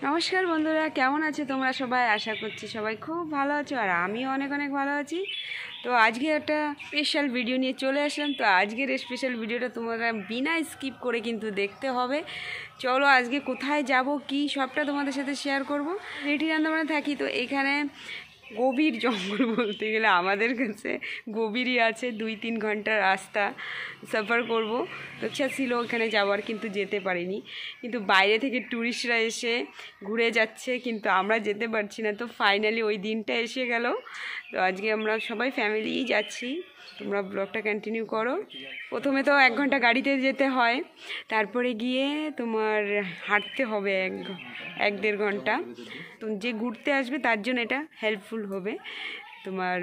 নমস্কার বন্ধুরা, কেমন আছো তোমরা সবাই? আশা করছি সবাই খুব ভালো আছো আর আমিও অনেক অনেক ভালো আছি। তো আজকে একটা স্পেশাল ভিডিও নিয়ে চলে আসলাম। তো আজকের স্পেশাল ভিডিওটা তোমরা বিনা স্কিপ করে কিন্তু দেখতে হবে। চলো আজকে কোথায় যাব কি সবটা তোমাদের সাথে শেয়ার করব। রেডি আন্দামানে থাকি, তো এখানে গভীর জঙ্গল বলতে গেলে আমাদের কাছে গভীরই আছে। 2-3 ঘন্টার রাস্তা সফর করব। তো ইচ্ছা ছিল ওখানে যাওয়ার, কিন্তু যেতে পারিনি। কিন্তু বাইরে থেকে ট্যুরিস্টরা এসে ঘুরে যাচ্ছে, কিন্তু আমরা যেতে পারছি না। তো ফাইনালি ওই দিনটা এসে গেল। তো আজকে আমরা সবাই ফ্যামিলিই যাচ্ছি। তোমরা ব্লগটা কন্টিনিউ করো। প্রথমে তো 1 ঘন্টা গাড়িতে যেতে হয়, তারপরে গিয়ে তোমার হাঁটতে হবে 1-1.5 ঘন্টা। তো যে ঘুরতে আসবে তার জন্য এটা হেল্পফুল হবে তোমার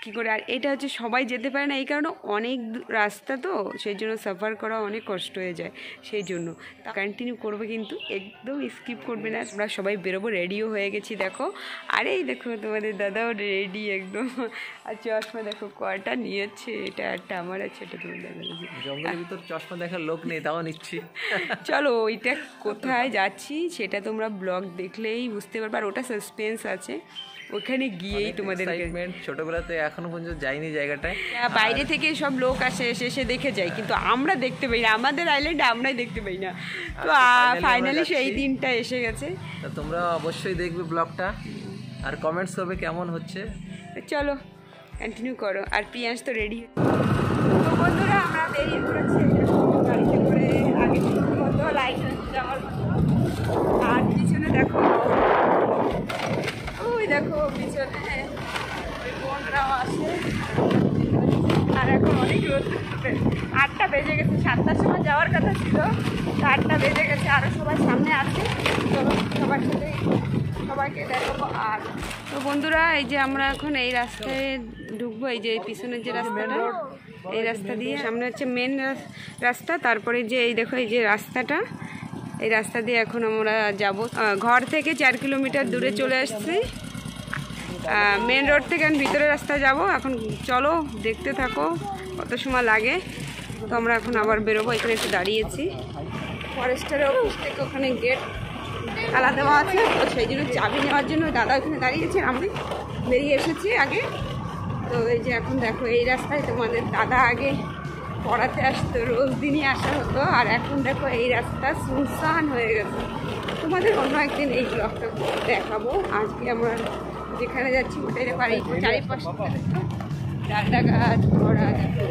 কী করে। আর এটা হচ্ছে সবাই যেতে পারে না, এই কারণে অনেক রাস্তা, তো সেই জন্য সাফার করা অনেক কষ্ট হয়ে যায়। সেই জন্য কন্টিনিউ করবে, কিন্তু একদম স্কিপ করবে না। আমরা সবাই বেরোবো, রেডিও হয়ে গেছি দেখো। আর এই দেখো তোমাদের দাদাও রেডি একদম। আর চশমা দেখো কয়টা নিয়েছে, এটা একটা আমার আছে, এটা তোমার দাদা। জঙ্গলের ভিতর চশমা দেখার লোক নেই, তাও নিচ্ছি। চলো ওইটা কোথায় যাচ্ছি সেটা তোমরা ব্লগ দেখলেই বুঝতে পারবে। আর ওটা সাসপেন্স আছে, ওখানে গিয়েই তোমাদের ছোটবেলাতে এখনো পর্যন্ত যাইনি জায়গাটায়। বাইরে থেকে সব লোক আসে, এসে দেখে যায়, কিন্তু আমরা দেখতে পাই না। আমাদের আইল্যান্ডে আমরাই দেখতে পাই না। তো ফাইনালি সেই দিনটা এসে গেছে। তো তোমরা অবশ্যই দেখবে ব্লগটা আর কমেন্টস করবে কেমন হচ্ছে। চলো কন্টিনিউ করো। আর পিয়াস তো রেডি। তো বন্ধুরা আমরা বেরিয়ে পড়েছি গাড়িতে করে, আগে মতো লাইসেন্স যাওয়ার মতো। আর পিছনে দেখো, ওই দেখো পিছনে ওই বোনরাও আসে। আর এখন অনেক রোদ, 8টা বেজে গেছে। 7টার সময় যাওয়ার কথা ছিল, 8টা বেজে গেছে। আরও সবাই সামনে আছে, চলো সবার সাথে সবাইকে দেখাবো। আর তো বন্ধুরা এই যে আমরা এখন এই রাস্তায় ঢুকবো, এই যে পিছনের যে রাস্তাটা, এই রাস্তা দিয়ে সামনে হচ্ছে মেন রাস্তা। তারপরে যে এই দেখো এই যে রাস্তাটা, এই রাস্তা দিয়ে এখন আমরা যাব। ঘর থেকে 4 কিলোমিটার দূরে চলে আসছি। মেন রোড থেকে আমি ভিতরের রাস্তা যাব। এখন চলো দেখতে থাকো কত সময় লাগে। তো আমরা এখন আবার বেরোবো। এখানে একটু দাঁড়িয়েছি, ফরেস্টের অফিস থেকে ওখানে গেট তালা দেওয়া আছে, তো সেই জন্য চাবি নেওয়ার জন্য দাদা ওখানে দাঁড়িয়েছে। আমি বেরিয়ে এসেছি আগে। তো এই যে এখন দেখো এই রাস্তায় তোমাদের দাদা আগে পড়াতে আসতো, রোজ দিনই আসা হতো। আর এখন দেখো এই রাস্তা সুনসান হয়ে গেছে। তোমাদের অন্য একদিন এই ব্লগটা দেখাবো। আজকে আমরা যেখানে যাচ্ছি ওটাই দেখো। আর এই চারিপাশে ডালটা গাছ ভরা দেখো।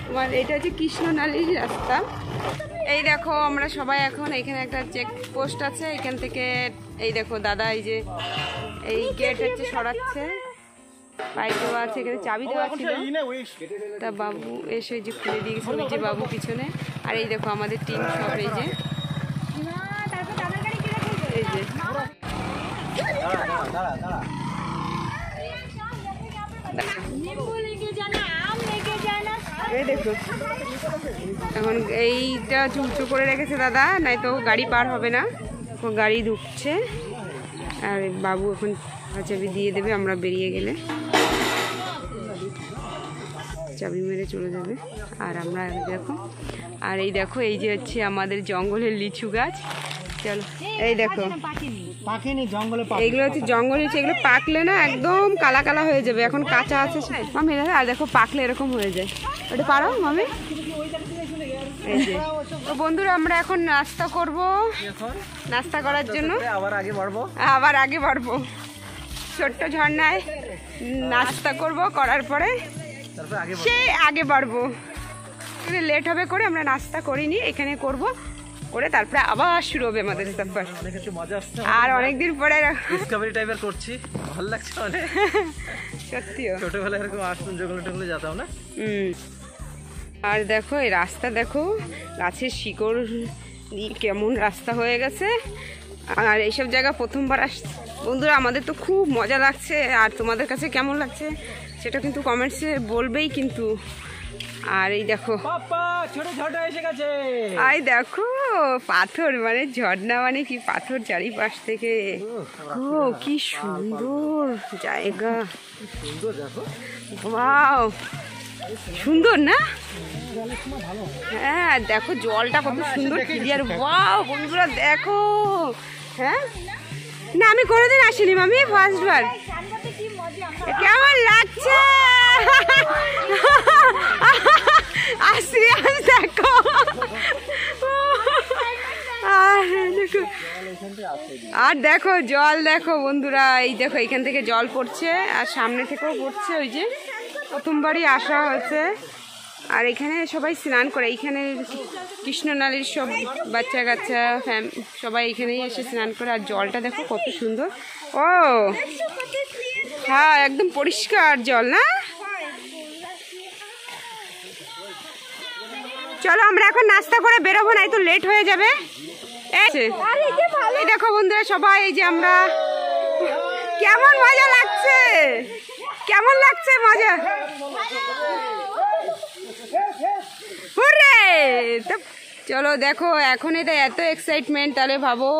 তোমার এটা হচ্ছে কৃষ্ণনালীর রাস্তা। এই দেখো আমরা সবাই এখন এখানে একটা চেক পোস্ট আছে, এখান থেকে এই দেখো দাদা এই যে এই গেট হচ্ছে সরাচ্ছে, পাইপ দেওয়া আছে, এখানে চাবি দেওয়া ছিল। তা বাবু এসে যে খুলে দিয়ে গেছে, ওই যে বাবু পিছনে। আর এই দেখো আমাদের টিম সব এই যে এই যে এই দেখো এখন এইটা উঁচু করে রেখেছে দাদা, নাই তো গাড়ি পার হবে না। গাড়ি ঢুকছে আর বাবু এখন চাবি দিয়ে দেবে আমরা বেরিয়ে গেলে, চাবি মেরে চলে যাবে। আর আমরা দেখো, আর এই দেখো এই যে হচ্ছে আমাদের জঙ্গলের লিচু গাছ। চলো এই দেখো এইগুলো হচ্ছে জঙ্গল লিচু, এগুলো পাকলে না একদম কালা কালা হয়ে যাবে। এখন কাঁচা আছে মামি, আর দেখো পাকলে এরকম হয়ে যায়। ওটা পারো মামি। এই যে তো বন্ধুরা আমরা এখন নাস্তা করব। নাস্তা করার জন্য আবার আগে বাড়বো ছোট্ট ঝর্ণায় নাস্তা করব, করার পরে সেই আগে বাড়বো। লেট হবে করে আমরা নাস্তা করিনি, এখানে করব, করে তারপরে আবার শুরু হবে আমাদের সফর। আর অনেকদিন পরে ডিসকভারি টাইপের করছি, ভালো লাগছে অনেক। সত্যিও ছোটবেলায় এরকম আসতাম, জঙ্গলে যেতাম না। আর দেখো এই রাস্তা দেখো, গাছের শিকড় কেমন রাস্তা হয়ে গেছে। আর এইসব জায়গা প্রথমবার বন্ধুরা আমাদের তো খুব মজা লাগছে। আর তোমাদের কাছে কেমন লাগছে সেটা কিন্তু কমেন্টসে বলবেই কিন্তু। আর এই দেখো ছোট ঝর্ণা এসে গেছে। আই দেখো পাথর, মানে ঝর্ণা মানে কি পাথর চারিপাশ থেকে। ও কি সুন্দর জায়গা, ওয়াও সুন্দর না? হ্যাঁ দেখো জলটা কত সুন্দর ক্লিয়ার। ওয়াও বন্ধুরা দেখো হ্যাঁ না আমি কোনোদিন আসিনি মামি, ফার্স্ট বার। কেমন লাগছে সিরিয়াস দেখো। আর দেখো জল দেখো বন্ধুরা, এই দেখো এখান থেকে জল পড়ছে আর সামনে থেকেও পড়ছে। ওই যে প্রথমবারই আসা হয়েছে আর এখানে সবাই স্নান করে। এইখানে কৃষ্ণনালীর সব বাচ্চা কাচ্চা সবাই এখানেই এসে স্নান করে। আর জলটা দেখো কত সুন্দর। ও হ্যাঁ একদম পরিষ্কার জল না। চলো আমরা এখন নাস্তা করে বেরোবো, না তো লেট হয়ে যাবে। এই দেখো বন্ধুরা সবাই, এই যে আমরা, কেমন মজা লাগছে, কেমন লাগছে মজা। চলো দেখো এখন এটা এত এক্সাইটমেন্ট, তাহলে ভাবো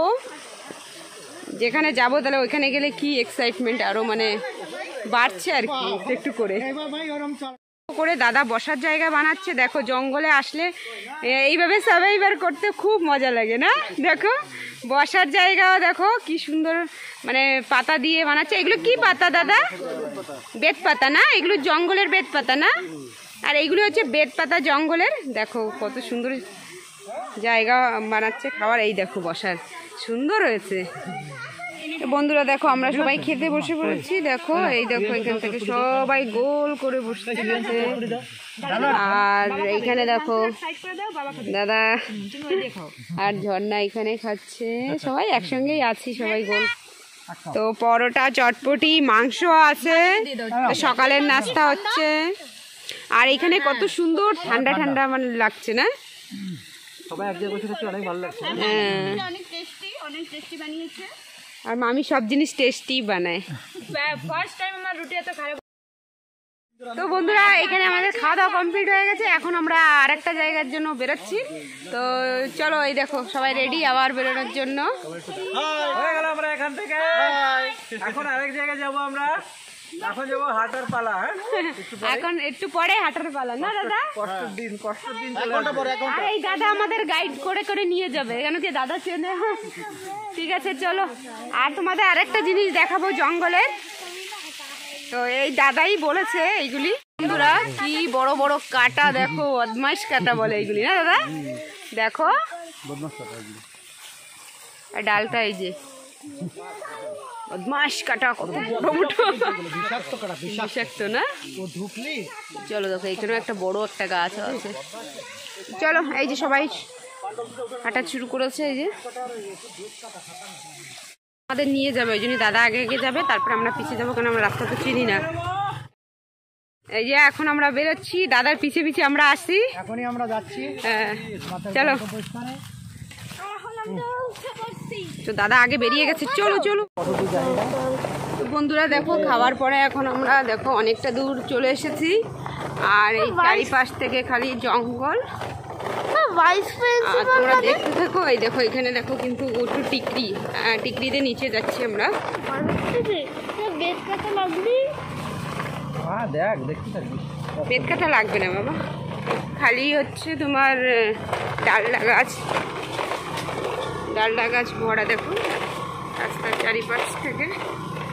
যেখানে যাবো তাহলে ওইখানে গেলে কি এক্সাইটমেন্ট আরো মানে বাড়ছে আর কি একটু করে করে। দাদা বসার জায়গা বানাচ্ছে। দেখো জঙ্গলে আসলে এইভাবে সার্ভাইভার করতে খুব মজা লাগে না। দেখো বসার জায়গাও দেখো কি সুন্দর, মানে পাতা দিয়ে বানাচ্ছে। এগুলো কি পাতা দাদা? বেত পাতা না? এগুলো জঙ্গলের বেত পাতা না? আর এইগুলো হচ্ছে বেত পাতা জঙ্গলের। দেখো কত সুন্দর জায়গা বানাচ্ছে খাবার। এই দেখো বসার সুন্দর হয়েছে। বন্ধুরা দেখো আমরা সবাই খেতে বসে পড়েছি। দেখো এই দেখো এখান থেকে সবাই গোল করে বসে গেছে। আর এইখানে দেখো দাদা আর ঝর্ণা এখানে খাচ্ছে, সবাই একসঙ্গেই আছি সবাই গোল। তো পরোটা, চটপটি, মাংস আছে, সকালের নাস্তা হচ্ছে। আর এখানে কত সুন্দর ঠান্ডা ঠান্ডা মানে লাগছে না? আর মামি সব জিনিস টেস্টি বানায়। ফার্স্ট টাইম আমার রুটি এত খারাপ। তো বন্ধুরা এখানে আমাদের খাওয়া দাওয়া কমপ্লিট হয়ে গেছে। এখন আমরা আরেকটা জায়গার জন্য বেরোচ্ছি। তো চলো এই দেখো সবাই রেডি আবার বেরোনোর জন্য। হয়ে গেল আমরা এখান থেকে এখন আরেক জায়গায় যাবো আমরা। এখন যাবো হাটার পালা। এখন একটু পরে হাটার পালা না দাদা? কষ্টের দিন আর এই দাদা আমাদের গাইড করে করে নিয়ে যাবে, কেন কি দাদা চেনে। ঠিক আছে চলো। আর তোমাদের আরেকটা জিনিস দেখাবো জঙ্গলের। তো এই দাদাই বলেছে এইগুলি। বন্ধুরা কি বড় বড় কাটা দেখো, বদমাইশ কাটা বলে এইগুলি না দাদা? দেখো ডালটা, এই যে বদমাইশ কাটা, কত বড় মোটো, বিষাক্ত না? চলো দেখো এখানেও একটা বড় একটা গাছ আছে। চলো এই যে সবাই হাঁটা শুরু করেছে। এই যে আমাদের নিয়ে যাবে, ওই জন্য দাদা আগে আগে যাবে, তারপরে আমরা পিছিয়ে যাবো, কারণ আমরা রাস্তা তো চিনি না। এই যে এখন আমরা বেরোচ্ছি, দাদার পিছে পিছে আমরা আসছি, এখনই আমরা যাচ্ছি। হ্যাঁ চলো। তো দাদা আগে বেরিয়ে গেছে, চলো চলো। তো বন্ধুরা দেখো খাওয়ার পরে এখন আমরা দেখো অনেকটা দূর চলে এসেছি। আর এই চারিপাশ থেকে খালি জঙ্গল। আর তোমরা দেখতে থাকো। এই দেখো এখানে দেখো কিন্তু একটু টিকরিতে নিচে যাচ্ছি আমরা। বেত কাটা লাগবে না বাবা, খালি হচ্ছে তোমার ডালডা গাছ ভরা দেখো রাস্তার চারিপাশ থেকে।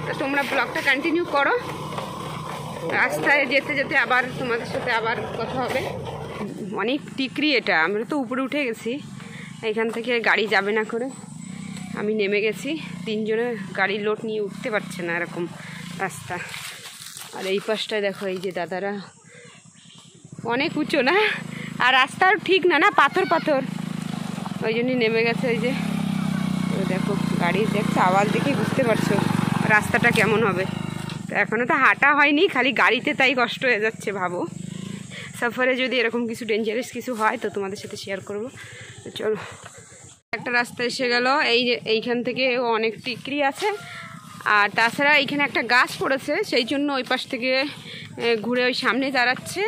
তো তোমরা ব্লগটা কন্টিনিউ করো। রাস্তায় যেতে যেতে আবার তোমাদের সাথে আবার কথা হবে। অনেক টিকরি এটা, আমরা তো উপরে উঠে গেছি, এখান থেকে গাড়ি যাবে না করে আমি নেমে গেছি। তিনজনে গাড়ির লোড নিয়ে উঠতে পারছে না, এরকম রাস্তা। আর এই পাশটায় দেখো এই যে দাদারা, অনেক উঁচু না? আর রাস্তাও ঠিক না, না পাথর পাথর, ওই জন্যই নেমে গেছে। ওই যে দেখো গাড়ি দেখছো, আওয়াজ দেখে বুঝতে পারছো রাস্তাটা কেমন হবে। তো এখনও তো হাঁটা হয়নি, খালি গাড়িতে তাই কষ্ট হয়ে যাচ্ছে। ভাবো সফরে যদি এরকম কিছু ডেঞ্জারাস কিছু হয় তো তোমাদের সাথে শেয়ার করবো। তো চলো একটা রাস্তা এসে গেল। এইখান থেকে অনেক টিকরি আছে। আর তাছাড়া এইখানে একটা গাছ পড়েছে, সেই জন্য ওই পাশ থেকে ঘুরে ওই সামনে দাঁড়াচ্ছে।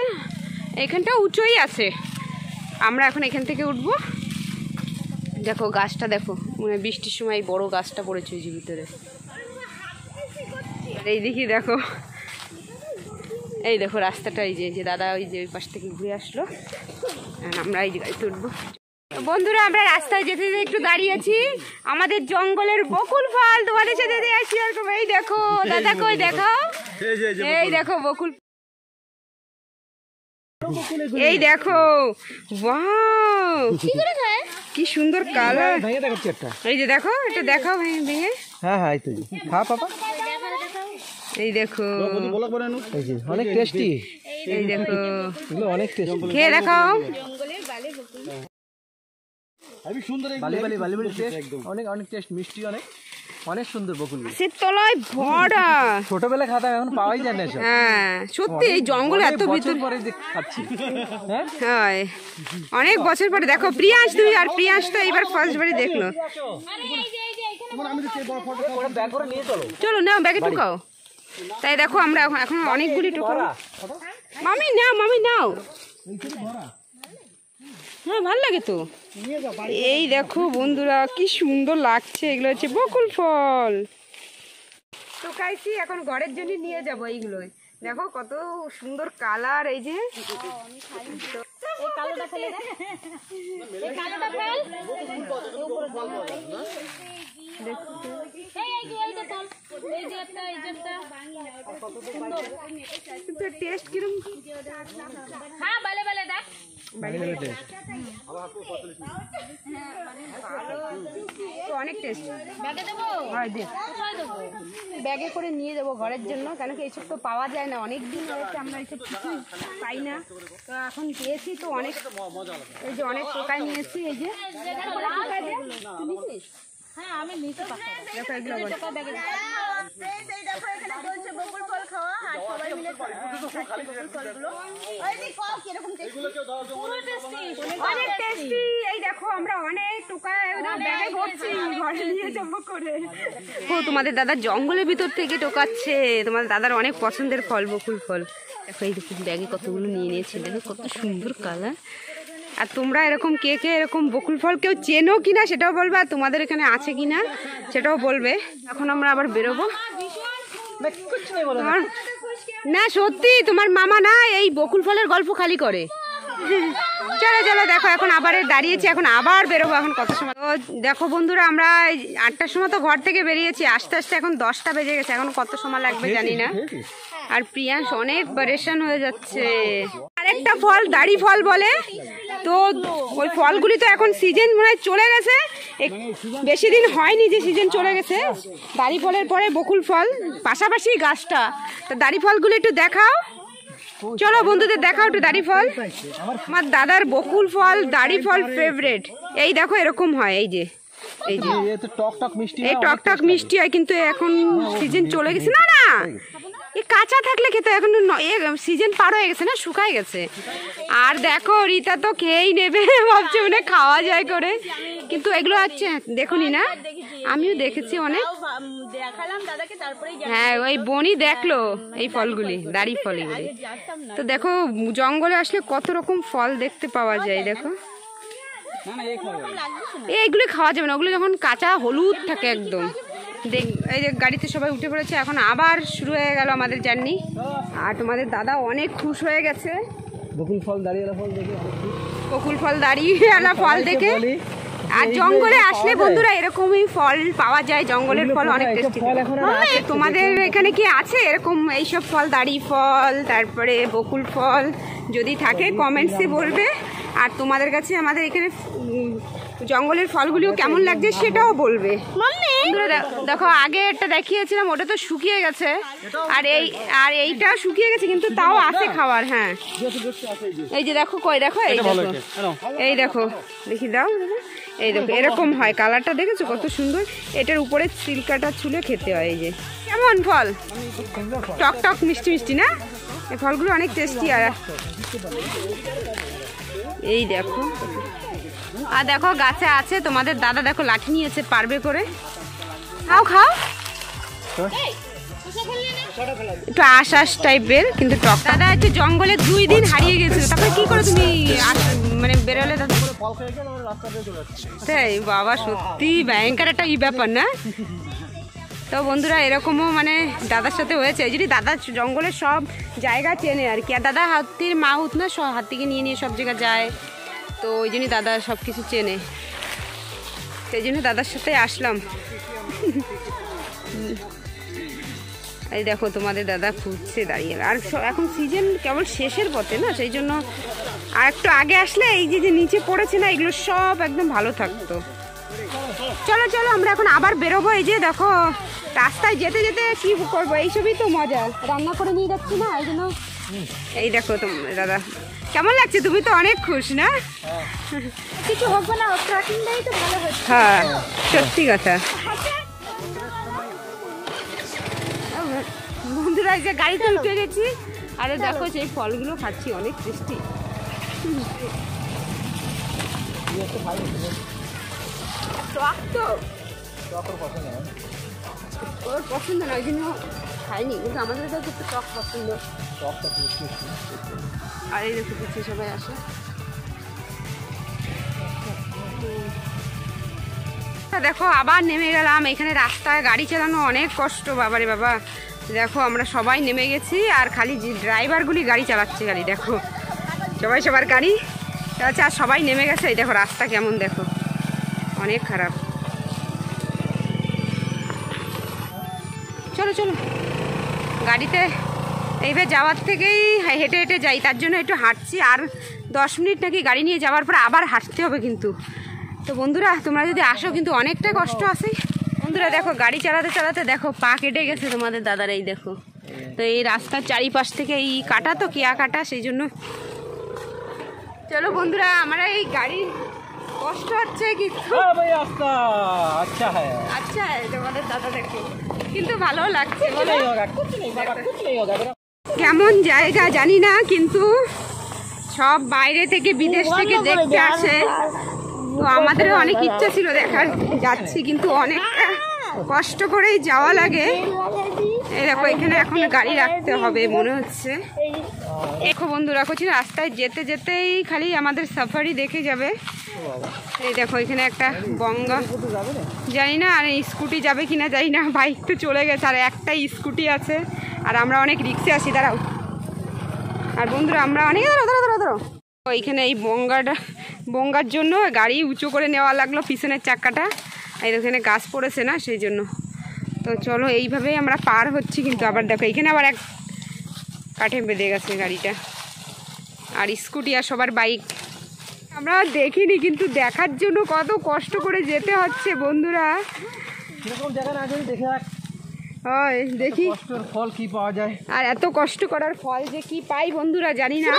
এইখানটা উঁচুই আছে, আমরা এখন এখান থেকে উঠবো। দেখো গাছটা দেখো, মানে বৃষ্টির সময় এই বড় গাছটা পড়েছে ওই যে ভিতরে। আর এই দেখি দেখো, এই দেখো রাস্তাটা, এই যে দাদা ওই যে ওই পাশ থেকে ঘুরে আসলো। আমরা এই গাড়িতে উঠবো। বন্ধুরা আমরা রাস্তায় যেতে যেতে একটু দাঁড়িয়েছি, আমাদের জঙ্গলের বকুল ফল তোমাদের সাথে শেয়ার করবো। এই দেখো দাদা, কই দেখো, এই দেখো বকুল, এই দেখো, ওয়াও কি সুন্দর কালার। এই যে দেখো, এটা দেখাও ভেঙে। হ্যাঁ হ্যাঁ, এই তো খা পাপা। এই দেখো অনেক টেস্টি, এই দেখো অনেক টেস্টি, খেয়ে দেখাও। অনেক অনেক টেস্ট, মিষ্টি, অনেক অনেক সুন্দর বকুল। তলায় ভরা, ছোটবেলা খাতাম, এখন পাওয়াই যায় না। হ্যাঁ সত্যি, এই জঙ্গলে এত ভিতর পরে খাচ্ছি। হ্যাঁ অনেক বছর পরে। দেখো প্রিয়াস, তুমি আর প্রিয়াস তো এইবার ফার্স্ট বারই দেখলো। চলো নাও ব্যাগে ঢুকাও। তাই দেখো আমরা এখন অনেকগুলি ঢুকাবো। মামি নাও, মামি নাও। হ্যাঁ ভালো লাগে তো। এই দেখো বন্ধুরা কি সুন্দর লাগছে, এগুলো হচ্ছে বকুল ফল। শুকাইছি, এখন ঘরের জন্য নিয়ে যাবো এইগুলো। দেখো কত সুন্দর কালার। এই যে টেস্ট কিরম, অনেক টেস্ট। ব্যাগে করে নিয়ে যাবো ঘরের জন্য, কেন কি এইসব তো পাওয়া যায় না, অনেক দিন হয়েছে আমরা এইসব কিছু পাই না। তো এখন পেয়েছি তো অনেক, এই যে অনেক টোকায় নিয়েছি। এই যে হ্যাঁ আমি নিতে পারবো। দেখো এগুলো অনেক টেস্টি। এই দেখো আমরা অনেক টোকায় ব্যাগে ভরছি, ঘরে নিয়ে যাবো করে। ও তোমাদের দাদা জঙ্গলের ভিতর থেকে টোকাচ্ছে, তোমাদের দাদার অনেক পছন্দের ফল বকুল ফল। দেখো এই দেখো ব্যাগে কতগুলো নিয়ে নিয়েছে, দেখো কত সুন্দর কালার। আর তোমরা এরকম কে কে এরকম বকুল ফল কেউ চেনো কিনা সেটাও বলবে, আর তোমাদের এখানে আছে কিনা সেটাও বলবে। এখন আমরা আবার বেরোবো। না সত্যি তোমার মামা না এই বকুল ফলের গল্প খালি করে। চলো চলো দেখো, এখন আবার দাঁড়িয়েছি, এখন আবার বেরোবো। এখন কত সময় দেখো বন্ধুরা, আমরা 8টার সময় তো ঘর থেকে বেরিয়েছি, আস্তে আস্তে এখন 10টা বেজে গেছে, এখন কত সময় লাগবে জানি না। আর প্রিয়াস অনেক পরেশান হয়ে যাচ্ছে। আরেকটা ফল দাড়ি ফল বলে, তো ওই ফলগুলি তো এখন সিজন মনে হয় চলে গেছে, বেশি দিন হয়নি যে সিজন চলে গেছে। দাড়ি ফলের পরে বকুল ফল পাশাপাশি গাছটা, তো দাড়ি ফলগুলি একটু দেখাও। চলো বন্ধুদের দেখাও একটু দাড়ি ফল। আমার দাদার বকুল ফল দাড়ি ফল ফেভারিট। এই দেখো এরকম হয়, এই যে এই যে এই টক টক মিষ্টি হয়, কিন্তু এখন সিজন চলে গেছে। না না এই কাঁচা থাকলে খেতে, এখন সিজন পার হয়ে গেছে না, শুকায় গেছে। আর দেখো রীতা তো খেয়েই নেবে, ভাবছে মানে খাওয়া যায় করে, কিন্তু এগুলো হচ্ছে দেখুনি না, আমিও দেখেছি অনেক। হ্যাঁ ওই বনি দেখলো এই ফলগুলি, দাড়ি ফল এগুলি। তো দেখো জঙ্গলে আসলে কত রকম ফল দেখতে পাওয়া যায়। দেখো এইগুলি খাওয়া যাবে না, ওগুলো যখন কাঁচা হলুদ থাকে একদম। এই যে গাড়িতে সবাই উঠে পড়েছে, এখন আবার শুরু হয়ে গেল আমাদের জার্নি। আর তোমাদের দাদা অনেক খুশ হয়ে গেছে বকুল ফল দাঁড়িয়ে ফল দেখে, বকুল ফল দাঁড়িয়ে ফল দেখে। আর জঙ্গলে আসলে বন্ধুরা এরকমই ফল পাওয়া যায়, জঙ্গলের ফল অনেক টেস্টি। তোমাদের এখানে কি আছে এরকম এইসব ফল, দাড়ি ফল তারপরে বকুল ফল? যদি থাকে কমেন্টসে বলবে। আর তোমাদের কাছে আমাদের এখানে জঙ্গলের ফলগুলিও কেমন লাগছে সেটাও বলবে। দেখো আগে একটা দেখিয়েছিলাম, ওটা তো শুকিয়ে গেছে, আর এইটা শুকিয়ে গেছে, কিন্তু তাও আছে খাওয়ার। হ্যাঁ এই যে দেখো, কই দেখো, এই দেখো, এই দেখো, দেখি দাও, এই দেখো এরকম হয়, কালারটা দেখেছো কত সুন্দর। এটার উপরে সিল্কাটা ছুলে খেতে হয়। এই যে কেমন ফল, টক টক মিষ্টি মিষ্টি না, এই ফলগুলো অনেক টেস্টি। আর এই দেখো, আর দেখো গাছে আছে, তোমাদের দাদা দেখো লাঠি নিয়েছে, পারবে করে। খাও খাও, একটু আশ টাইপের কিন্তু টক। দাদা একটু জঙ্গলে 2 দিন হারিয়ে গেছিল, তারপরে কি করে তুমি মানে বেরোলে? তাই বাবা, সত্যি ভয়ঙ্কর একটা ব্যাপার না? তো বন্ধুরা এরকমও মানে দাদার সাথে হয়েছে, যদি দাদা জঙ্গলের সব জায়গা চেনে আর কি। আর দাদা হাতির মাউথ না, সব হাতিকে নিয়ে নিয়ে সব জায়গায় যায়, তো ওই জন্যই দাদা সব কিছু চেনে, সেই জন্য দাদার সাথে আসলাম। এই দেখো তোমাদের দাদা খুঁজছে দাঁড়িয়ে, আর এখন সিজন কেবল শেষের পথে না, সেই জন্য আর একটু আগে আসলে এই যে নিচে পড়েছে না এগুলো সব একদম ভালো থাকতো। চলো চলো আমরা এখন আবার বেরোবো। এই যে দেখো রাস্তায় যেতে যেতে কি করবো, এইসবই তো মজা, রান্না করে নিয়ে যাচ্ছি না এই জন্য। এই দেখো তোমার দাদা কেমন লাগছে, তুমি তো অনেক খুশ না? কিছু হবে না, ট্রেকিংটাই তো ভালো হচ্ছে। হ্যাঁ সত্যি কথা। বন্ধুরা এই যে গাড়িতে উঠে গেছি, আরে দেখো সেই ফলগুলো খাচ্ছি, অনেক টেস্টি। টক তো ওর পছন্দ না, ওই জন্য খাইনি, কিন্তু আমাদের কাছে একটু টক পছন্দ। আর এই দেখো পিছিয়ে সবাই আসে। দেখো আবার নেমে গেলাম, এখানে রাস্তায় গাড়ি চালানো অনেক কষ্ট, বাবারে বাবা। দেখো আমরা সবাই নেমে গেছি, আর খালি ড্রাইভারগুলি গাড়ি চালাচ্ছে, গাড়ি দেখো সবাই সবার গাড়ি চালাচ্ছে, আর সবাই নেমে গেছে। এই দেখো রাস্তা কেমন, দেখো অনেক খারাপ। চলো চলো গাড়িতে এইভাবে যাওয়ার থেকেই হেঁটে হেঁটে যাই, তার জন্য একটু হাঁটছি। আর 10 মিনিট নাকি গাড়ি নিয়ে যাওয়ার পর আবার হাঁটতে হবে কিন্তু। তো বন্ধুরা তোমরা যদি আসো কিন্তু অনেকটা কষ্ট আছে। বন্ধুরা দেখো গাড়ি চালাতে চালাতে দেখো পা কেটে গেছে তোমাদের দাদার, এই দেখো। তো এই রাস্তার চারিপাশ থেকে এই কাটা তো কেয়া কাটা, সেই জন্য। চলো বন্ধুরা আমরা এই গাড়ির কষ্ট হচ্ছে কিন্তু আচ্ছা তোমাদের দাদা দেখো, কিন্তু ভালো লাগছে। কেমন জায়গা জানি না, কিন্তু সব বাইরে থেকে বিদেশ থেকে দেখতে আসে, তো আমাদেরও অনেক ইচ্ছা ছিল দেখার, যাচ্ছি কিন্তু অনেকটা কষ্ট করেই যাওয়া লাগে। এই দেখো এখানে এখন গাড়ি রাখতে হবে মনে হচ্ছে। দেখো বন্ধুরা করছি রাস্তায় যেতে যেতেই খালি আমাদের সাফারি দেখে যাবে। এই দেখো এখানে একটা গঙ্গা, জানি না আর স্কুটি যাবে কিনা জানি না, বাইক তো চলে গেছে, আর একটা স্কুটি আছে, আর আমরা অনেক রিক্সে আছি। দাঁড়াও। আর বন্ধুরা আমরা অনেক ধরো ওইখানে এই বঙ্গার জন্য গাড়ি উঁচু করে নেওয়া লাগলো পিছনের চাকাটা, আর ওখানে গাছ পড়েছে না সেই জন্য। তো চলো এইভাবেই আমরা পার হচ্ছি, কিন্তু আবার দেখো এখানে আবার এক কাঠে বেঁধে গেছে গাড়িটা, আর স্কুটি আর সবার বাইক। আমরা দেখিনি, কিন্তু দেখার জন্য কত কষ্ট করে যেতে হচ্ছে বন্ধুরা। হয় দেখি ফল কি পাওয়া যায়, আর এত কষ্ট করার ফল যে কি পাই বন্ধুরা জানি না।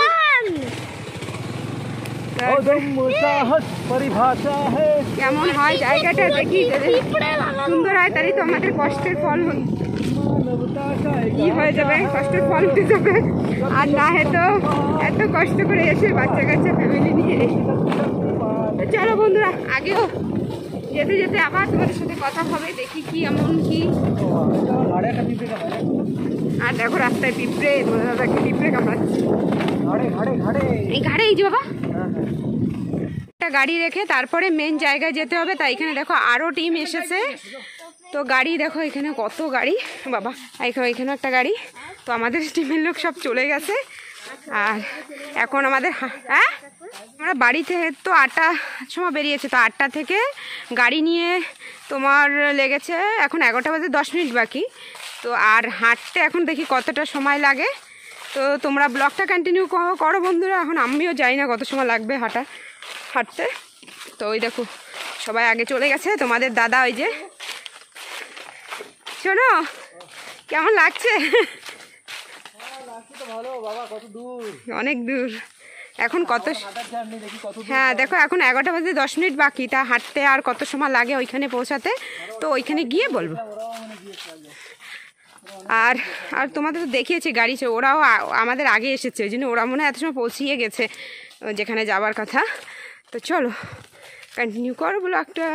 কেমন হয় জায়গাটা দেখি, যদি সুন্দর হয় তাহলে তো আমাদের কষ্টের ফল কি হয়ে যাবে, কষ্টের ফল উঠে যাবে। আর না হয়তো এত কষ্ট করে এসে বাচ্চা কাচ্চা ফ্যামিলি নিয়ে। চলো বন্ধুরা আগেও যেতে যেতে আবার তোমাদের সাথে কথা হবে, দেখি কি এমন কি। আর দেখো রাস্তায় পিঁপড়ে, তোমাদের দাদাকে পিঁপড়ে কামড়াচ্ছে এই ঘাড়ে। এই যে বাবা একটা গাড়ি রেখে তারপরে মেন জায়গায় যেতে হবে, তাই এখানে দেখো আরও টিম এসেছে। তো গাড়ি দেখো এখানে কত গাড়ি বাবা, এখানে একটা গাড়ি। তো আমাদের টিমের লোক সব চলে গেছে, আর এখন আমাদের হ্যাঁ আমরা বাড়ি থেকে তো 8টার সময় বেরিয়েছে, তো 8টা থেকে গাড়ি নিয়ে তোমার লেগেছে এখন 11টা বাজে 10 মিনিট বাকি। তো আর হাঁটতে এখন দেখি কতটা সময় লাগে। তো তোমরা ব্লগটা কন্টিনিউ করো বন্ধুরা, এখন আমিও যাই না কত সময় লাগবে হাঁটতে। তো ওই দেখো সবাই আগে চলে গেছে, তোমাদের দাদা ওই যে। শোনো কেমন লাগছে? অনেক দূর এখন কত, হ্যাঁ দেখো এখন 11টা বাজে 10 মিনিট বাকি, তা হাঁটতে আর কত সময় লাগে ওইখানে পৌঁছাতে, তো ওইখানে গিয়ে বলবো। আর আর তোমাদের তো দেখিয়েছি গাড়ি, ওরাও আমাদের আগে এসেছে, ওই জন্য ওরা মনে হয় এত সময় পৌঁছিয়ে গেছে যেখানে যাওয়ার কথা। তো চলো কন্টিনিউ করো ব্লগটা।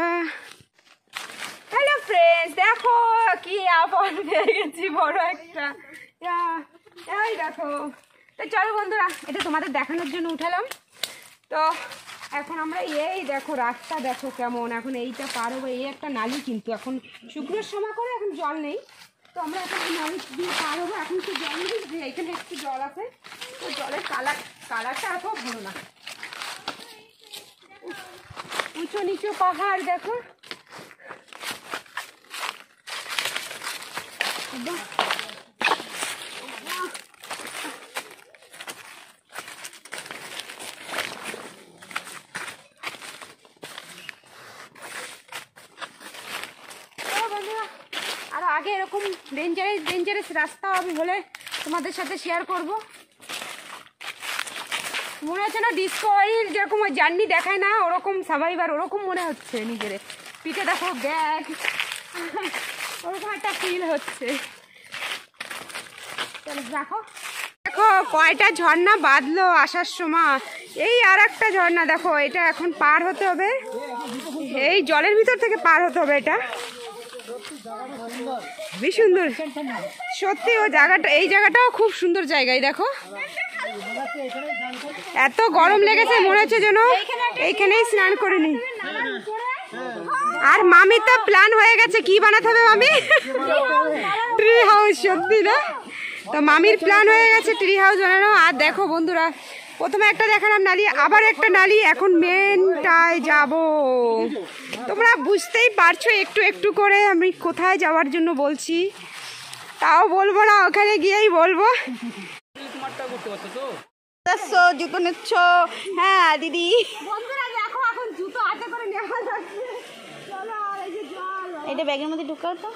হ্যালো ফ্রেন্ডস, দেখো কি আপন পেয়ে গেছি বড় একটা, এই দেখো। তো চলো বন্ধুরা এটা তোমাদের দেখানোর জন্য উঠালাম। তো এখন আমরা এই দেখো রাস্তা দেখো কেমন, এখন এইটা পার হবো, এই একটা নালি, কিন্তু এখন শুকনোর সময় করে এখন জল নেই, তো আমরা এখন নালি দিয়ে পার হবো। এখন তো জল নেই, যে এখানে একটু জল আছে, তো জলের কালারটা এত ভালো না। উঁচু নিচু পাহাড় দেখো। আর আগে এরকম ডেঞ্জারাস রাস্তা আমি হলে তোমাদের সাথে শেয়ার করব। মনে হচ্ছে না ডিসকভারির যেরকম ওই জার্নি দেখায় না, ওরকম সার্ভাইভার ওরকম মনে হচ্ছে। নিজের পিঠে দেখো ব্যাগ, ওরকম একটা ফিল হচ্ছে। চলো দেখো দেখো কয়টা ঝর্ণা বাঁধলো আসার সময়। এই আর একটা ঝর্ণা দেখো, এটা এখন পার হতে হবে, এই জলের ভিতর থেকে পার হতে হবে। এটা খুবই সুন্দর সত্যি। ও জায়গাটা, এই জায়গাটাও খুব সুন্দর জায়গায় দেখো। এত গরম লেগেছে মনে হচ্ছে যেন এইখানেই স্নান করে নি। আর মামি তো প্ল্যান হয়ে গেছে কি বানাতে হবে মামি, ট্রি হাউস। সত্যি না, তো মামির প্ল্যান হয়ে গেছে ট্রি হাউস বানানো। আর দেখো বন্ধুরা, প্রথমে একটা দেখালাম নালি, আবার একটা নালি, এখন মেনটায় যাব। তোমরা বুঝতেই পারছো একটু একটু করে আমি কোথায় যাওয়ার জন্য বলছি, তাও বলবো না, ওখানে গিয়েই বলবো। জুতো নিচ্ছ? হ্যাঁ দিদি। বন্ধুরা দেখো এখন জুতো হাতে করে নেওয়া যাচ্ছে। চলো এই যে জল, এটা ব্যাগের মধ্যে ঢুকাও তো।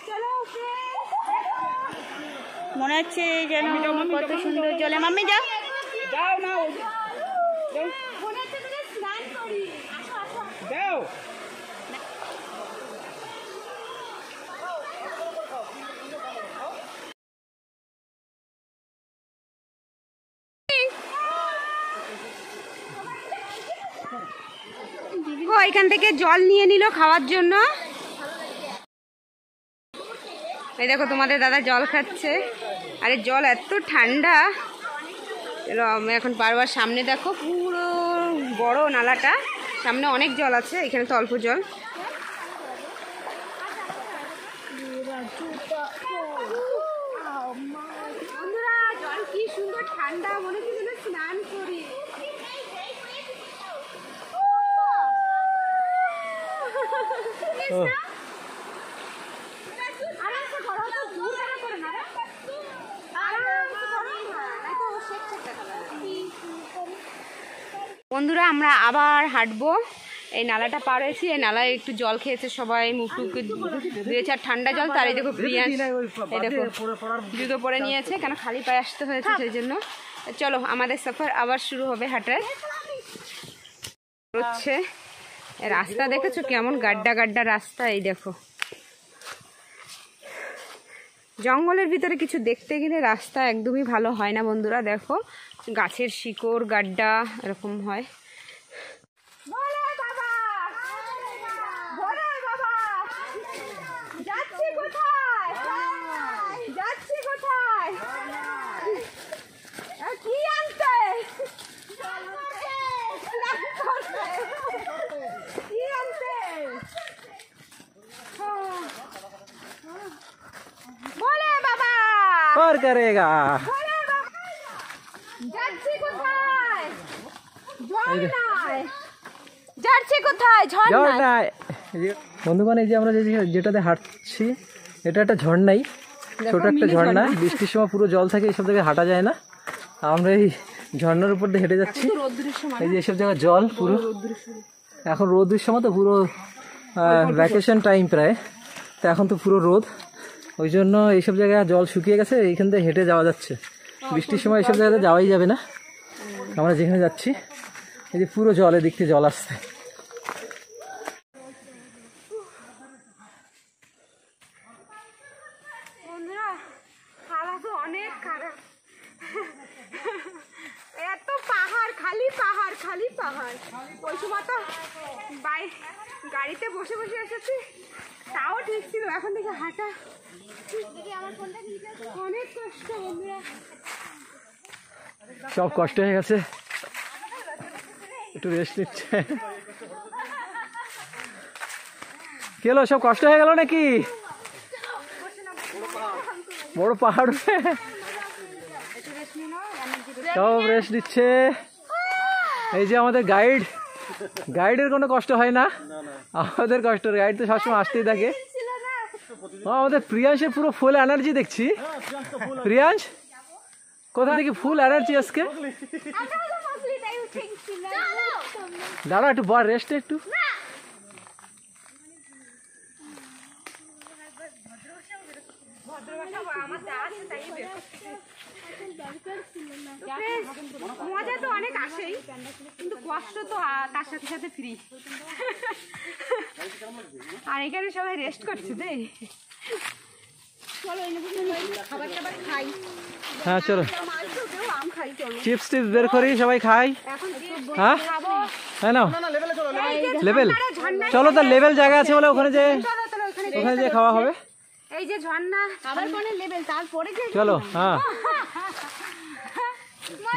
চলো মনে হচ্ছে যেন কত সুন্দর জলে। মাম্মি যাও। যাও না, মনে হচ্ছে তুমি স্নান করি। আসো আসো যাও। এখান থেকে জল নিয়ে নিল খাওয়ার জন্য। এই দেখো তোমাদের দাদা জল খাচ্ছে। আরে জল এত ঠান্ডা। আমি এখন পারবার সামনে দেখো পুরো বড় নালাটা, সামনে অনেক জল আছে, এখানে তো অল্প জল। বন্ধুরা জল কি সুন্দর ঠান্ডা, মনে হচ্ছে যেন স্নান করি। বন্ধুরা আমরা আবার হাঁটবো। এই নালাটা পার হয়েছি, এই নালায় একটু জল খেয়েছে সবাই, মুখ টুকে ধুয়েছে, আর ঠান্ডা জল। তার এই দেখো প্রিয়াস, এই দেখো জুতো পরে নিয়েছে, কেন খালি পায়ে আসতে হয়েছে সেই জন্য। চলো আমাদের সফর আবার শুরু হবে হাঁটার। হচ্ছে রাস্তা দেখেছো কেমন গাড্ডা গাড্ডা রাস্তা। এই দেখো জঙ্গলের ভিতরে কিছু দেখতে গেলে রাস্তা একদমই ভালো হয় না বন্ধুরা। দেখো গাছের শিকড় গাড্ডা এরকম হয়। और करेगा বন্ধুগণ, এই যে আমরা যেটাতে হাঁটছি এটা একটা ঝর্ণাই, ছোট একটা ঝর্ণা। বৃষ্টির সময় পুরো জল থাকে, এইসব জায়গায় হাঁটা যায় না। আমরা এই ঝর্ণার উপর দিয়ে হেঁটে যাচ্ছি। এই যে এইসব জায়গায় জল পুরো, এখন রোদের সময় তো পুরো ভ্যাকেশন টাইম প্রায়, তো এখন তো পুরো রোদ, ওই জন্য এইসব জায়গায় জল শুকিয়ে গেছে। এইখান থেকে হেঁটে যাওয়া যাচ্ছে। বৃষ্টির সময় এইসব জায়গাতে যাওয়াই যাবে না। আমরা যেখানে যাচ্ছি এই যে পুরো জল, এদিক থেকে জল আসছে। অনেক খারাপ, এত পাহাড়, খালি পাহাড় খালি পাহাড়। ওই সময় তো গাড়িতে বসে বসে এসেছি, তাও ঠিক ছিল। এখন থেকে হাঁটা অনেক কষ্ট বন্ধুরা। সব কষ্ট হয়ে গেছে, একটু রেস্ট নিচ্ছে। কি হলো, সব কষ্ট হয়ে গেল নাকি? বড় পাহাড় সব রেস্ট দিচ্ছে। এই যে আমাদের গাইড গাইডের কোনো কষ্ট হয় না, আমাদের কষ্ট। গাইড তো সবসময় আসতেই থাকে। আমাদের প্রিয়াংশের পুরো ফুল এনার্জি দেখছি। প্রিয়াংশ কোথা থেকে ফুল এনার্জি আজকে? দাঁড়া একটু বল, রেস্ট একটু। মজা তো অনেক আসেই, কিন্তু কষ্ট তো তার সাথে সাথে ফ্রি। আর এখানে সবাই রেস্ট করছে রে। খাবার টাবার খাই। হ্যাঁ চলো, চিপস টিপস বের করি, সবাই খাই। হ্যাঁ হ্যাঁ নাও লেভেল, চলো তার লেভেল জায়গা আছে বলে ওখানে যে খাওয়া হবে। এই যে ঝর্ণা খাবার কোনে লেভেল, তারপরে যে चलो हाँ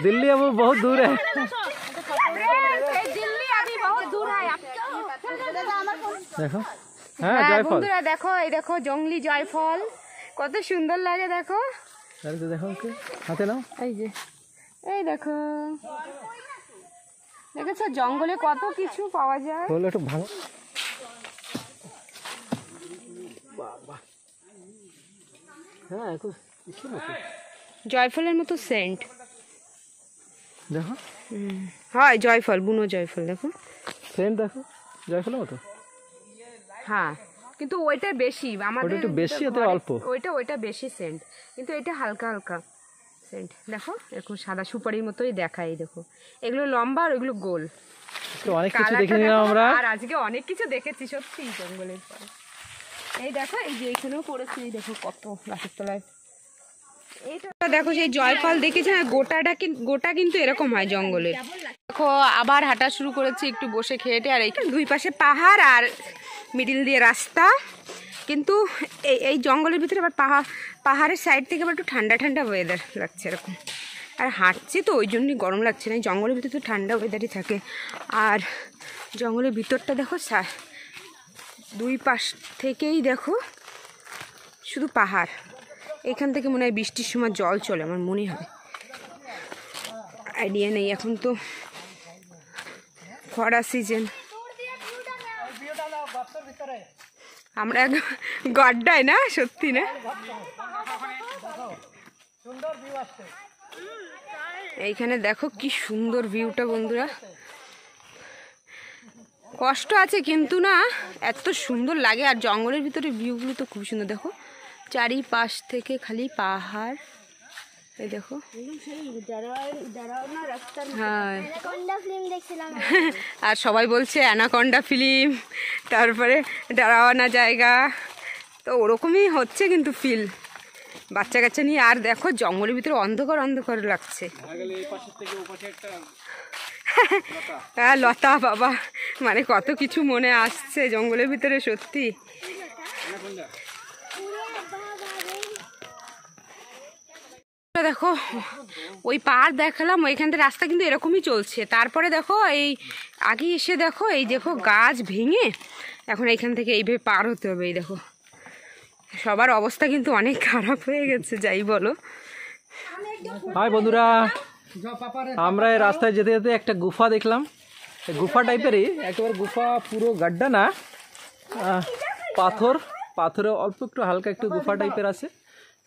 दिल्ली अब बहुत दूर है। দিল্লি अभी बहुत दूर है। देखो हाँ হ্যাঁ জয়ফল, বন্ধুরা দেখো, এই দেখো জঙ্গলি জয়ফল, কত সুন্দর লাগে দেখো। अरे तो देखो के हाथे नाও। এই যে এই দেখো, দেখেছো জঙ্গলে কত কিছু পাওয়া যায়। বলো একটু ভাঙো। হ্যাঁ একটু জয়ফলের মতো সেন্ট। দেখো হয় জয়ফল, বুনো জয়ফল দেখো। সেন্ট দেখো জয়ফলের মতো। হ্যাঁ কিন্তু ওইটা বেশি, আমাদের ওটা একটু বেশি, এতে অল্প। ওইটা বেশি সেন্ট, কিন্তু এটা হালকা হালকা সেন্ট। দেখো এরকম সাদা সুপারির মতোই দেখায়। দেখো এগুলো লম্বা আর ওইগুলো গোল। তো অনেক কিছু কালারটা দেখে নিলাম দেখো, আমরা। আর আজকে অনেক কিছু দেখেছি সত্যি জঙ্গলের পরে। এই দেখো এই যে এখানেও পড়েছে, এই দেখো কত গাছের তলায়। এইটা দেখো সেই জয়ফল দেখেছে না, গোটা কিন্তু এরকম হয় জঙ্গলে। দেখো আবার হাঁটা শুরু করেছি একটু বসে খেয়েটে। আর এইখানে দুই পাশে পাহাড় আর মিডিল দিয়ে রাস্তা, কিন্তু এই জঙ্গলের ভিতরে আবার পাহাড়ের সাইড থেকে আবার একটু ঠান্ডা ঠান্ডা ওয়েদার লাগছে এরকম। আর হাঁটছি তো ওই জন্যই গরম লাগছে না, জঙ্গলের ভিতরে তো ঠান্ডা ওয়েদারই থাকে। আর জঙ্গলের ভিতরটা দেখো, দুই পাশ থেকেই দেখো শুধু পাহাড়। এখান থেকে মনে হয় বৃষ্টির সময় জল চলে, আমার মনে হয়, আইডিয়া নেই। এখন তো খরা সিজন, আমরা গড্ডায় না, সত্যি না। এইখানে দেখো কি সুন্দর ভিউটা বন্ধুরা। কষ্ট আছে কিন্তু না, এত সুন্দর লাগে। আর জঙ্গলের ভিতরে ভিউগুলো তো খুব সুন্দর। দেখো চারিপাশ থেকে খালি পাহাড়, এই দেখো। হ্যাঁ আর সবাই বলছে অ্যানাকন্ডা ফিল্ম, তারপরে ডরাওয়ানা জায়গা, তো ওরকমই হচ্ছে কিন্তু ফিল বাচ্চা কাচ্চা নিয়ে। আর দেখো জঙ্গলের ভিতরে অন্ধকার অন্ধকার লাগছে। হ্যাঁ লতা বাবা, মানে কত কিছু মনে আসছে জঙ্গলের ভিতরে সত্যি। দেখো ওই পাহাড় দেখালাম, ওইখান থেকে রাস্তা কিন্তু এরকমই চলছে। তারপরে দেখো এই আগে এসে দেখো, এই দেখো গাছ ভেঙে এখন এইখান থেকে এইভাবে পার হতে হবে। এই দেখো সবার অবস্থা কিন্তু অনেক খারাপ হয়ে গেছে, যাই বলো। হাই বন্ধুরা, আমরা এই রাস্তায় যেতে যেতে একটা গুফা দেখলাম। গুফা টাইপেরই, একেবারে গুফা, পুরো গাড্ডা না, পাথরে অল্প একটু হালকা একটু গুফা টাইপের আছে।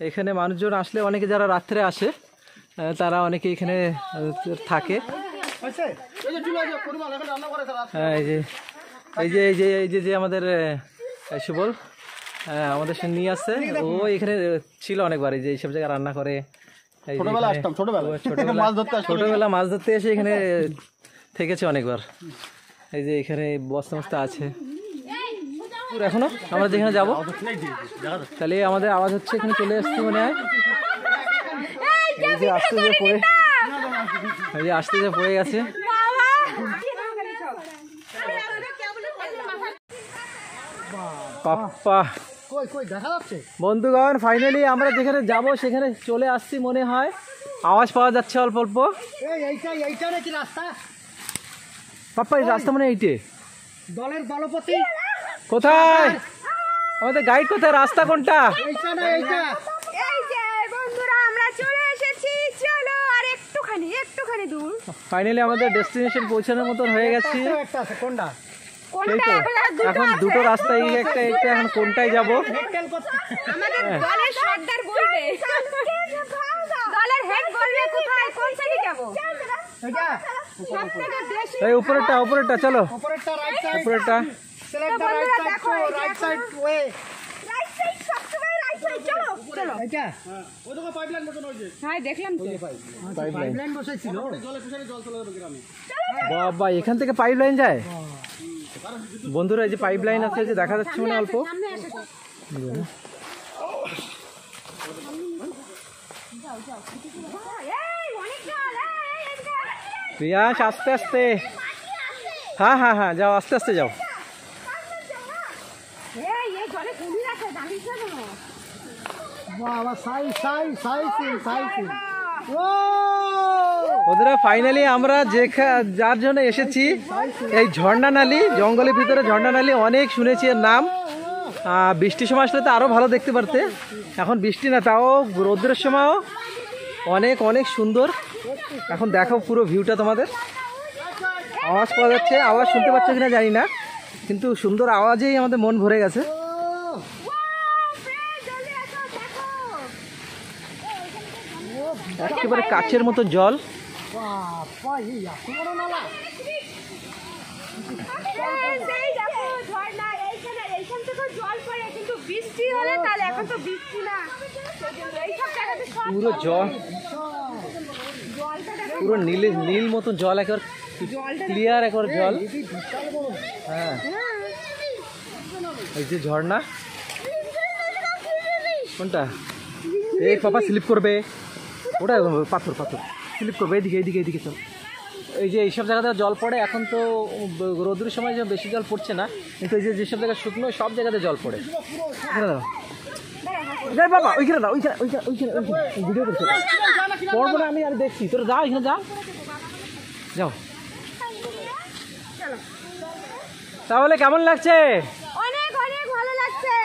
এখানে মানুষজন আসলে, অনেকে যারা রাত্রে আসে তারা অনেকে এখানে থাকে। হ্যাঁ এই যে আমাদের সুবল আমাদের সঙ্গে নিয়ে আসছে, ও এখানে ছিল অনেকবার। এই যে এইসব জায়গায় রান্না করে। ছোটবেলা মাছ ধরতে এসে এখানে থেকেছে অনেকবার। এই যে এখানে বস্তা মস্তা আছে এখনো। আমরা যেখানে যাবো তাহলে আমাদের আওয়াজ হচ্ছে, এখানে চলে আসছি মনে হয়। এই যে আস্তে যে পড়ে গেছে। পাপ্পা বন্ধুগণ, ফাইনালি আমরা যেখানে যাব সেখানে চলে আসছি মনে হয়। আওয়াজ পাওয়া যাচ্ছে অল্প অল্প। পাপ্পা এই রাস্তা মানে এইটে দলের দলপতি কোথায়? আমাদের গাইড কোথায়? রাস্তা কোনটা? এই যে বন্ধুরা আমরা চলে এসেছি, চলো আরেকটু একটুখানি দূর। ফাইনালি আমাদের ডেস্টিনেশন পৌঁছানোর মতন হয়ে গেছি। কোনটা? এখন দুটো রাস্তা, এই একটা এটা, এখন কোনটায় যাব? আমাদের দলের সর্দার বলবে, দলের হেড বলবে কোথায় কোন সাইডে যাব। সবথেকে বেশি এই উপরেরটা চলো, উপরেরটা select the right side to right side way, right side সবসময় রাইট সাইড। চলো এটা ওই দেখো পাইপলাইন বসানো হয়েছে। হ্যাঁ দেখলাম তো, পাইপলাইন বসাইছিল, জলে পুষারে জল চলে যাবে গ্রামে। বাবা, এখান থেকে পাইপলাইন যায়? বন্ধুরা এই যে পাইপলাইন আছে, যে দেখা যাচ্ছে মানে অল্প। প্রিয়াস আস্তে আস্তে, হ্যাঁ হ্যাঁ হ্যাঁ যাও, আস্তে আস্তে যাও। ওদের ফাইনালি আমরা যার জন্য এসেছি, এই ঝর্ণা নালী, জঙ্গলের ভিতরে ঝর্ণা নালী, অনেক শুনেছি এর নাম। বৃষ্টির সময় আসলে তো আরো ভালো দেখতে পারতে, এখন বৃষ্টি না, তাও রোদ্রের সময়ও অনেক অনেক সুন্দর। এখন দেখো পুরো ভিউটা তোমাদের। আওয়াজ পাওয়া যাচ্ছে, আওয়াজ শুনতে পাচ্ছ কিনা জানি না, কিন্তু সুন্দর আওয়াজেই আমাদের মন ভরে গেছে। একেবারে কাচের মতো জল। পুরো জল, পুরো নীল মতো জল, একেবারে ক্লিয়ার একবার জল। হ্যাঁ এই যে ঝর্ণা, কোনটা? এই পাপা স্লিপ করবে, ওটা পাথর স্লিপ করবে। এইদিকে চল। এই যে এইসব জায়গাতে জল পড়ে, এখন তো রোদ্রের সময় যে বেশি জল পড়ছে না, কিন্তু এই যে যেসব জায়গায় শুকনো, সব জায়গাতে জল পড়ে। বাবা ওইখানে না, ওইখানে ভিডিও করছে, পড়বো না আমি, আর দেখছি। তোরা যা, এখানে যাও। তাহলে কেমন লাগছে? অনেক ভালো লাগছে,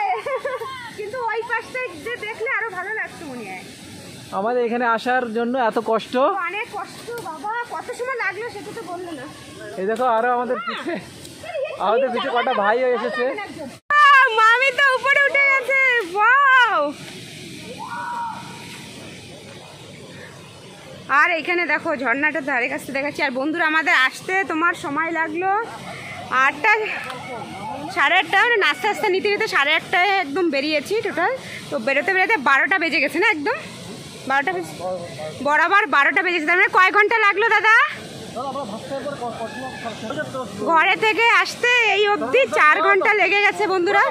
কিন্তু ওই পাশটা যে দেখলে আরো ভালো লাগছে মনে হয়। আমাদের এখানে আসার জন্য এত কষ্ট, অনেক কষ্ট বাবা, কত সময় লাগলো সেটা তো বললো না। এই দেখো আরো আমাদের পিছে কটা ভাইও এসেছে। মামি তো উপরে উঠে গেছে, ওয়াও। আর এখানে দেখো ঝর্ণাটা ধারে কাছে দেখাচ্ছি। আর বন্ধুরা আমাদের আসতে তোমার সময় লাগলো 8টা, 8:30, মানে নাস্তা নিতে 8:30 একদম বেরিয়েছি টোটাল। তো বেরোতে 12টা বেজে গেছে না, একদম 12টা বেজে, বরাবর 12টা বেজেছে। তার মানে কয় ঘন্টা লাগলো দাদা ঘরে থেকে আসতে? এই অবধি 4 ঘন্টা লেগে গেছে বন্ধুরা।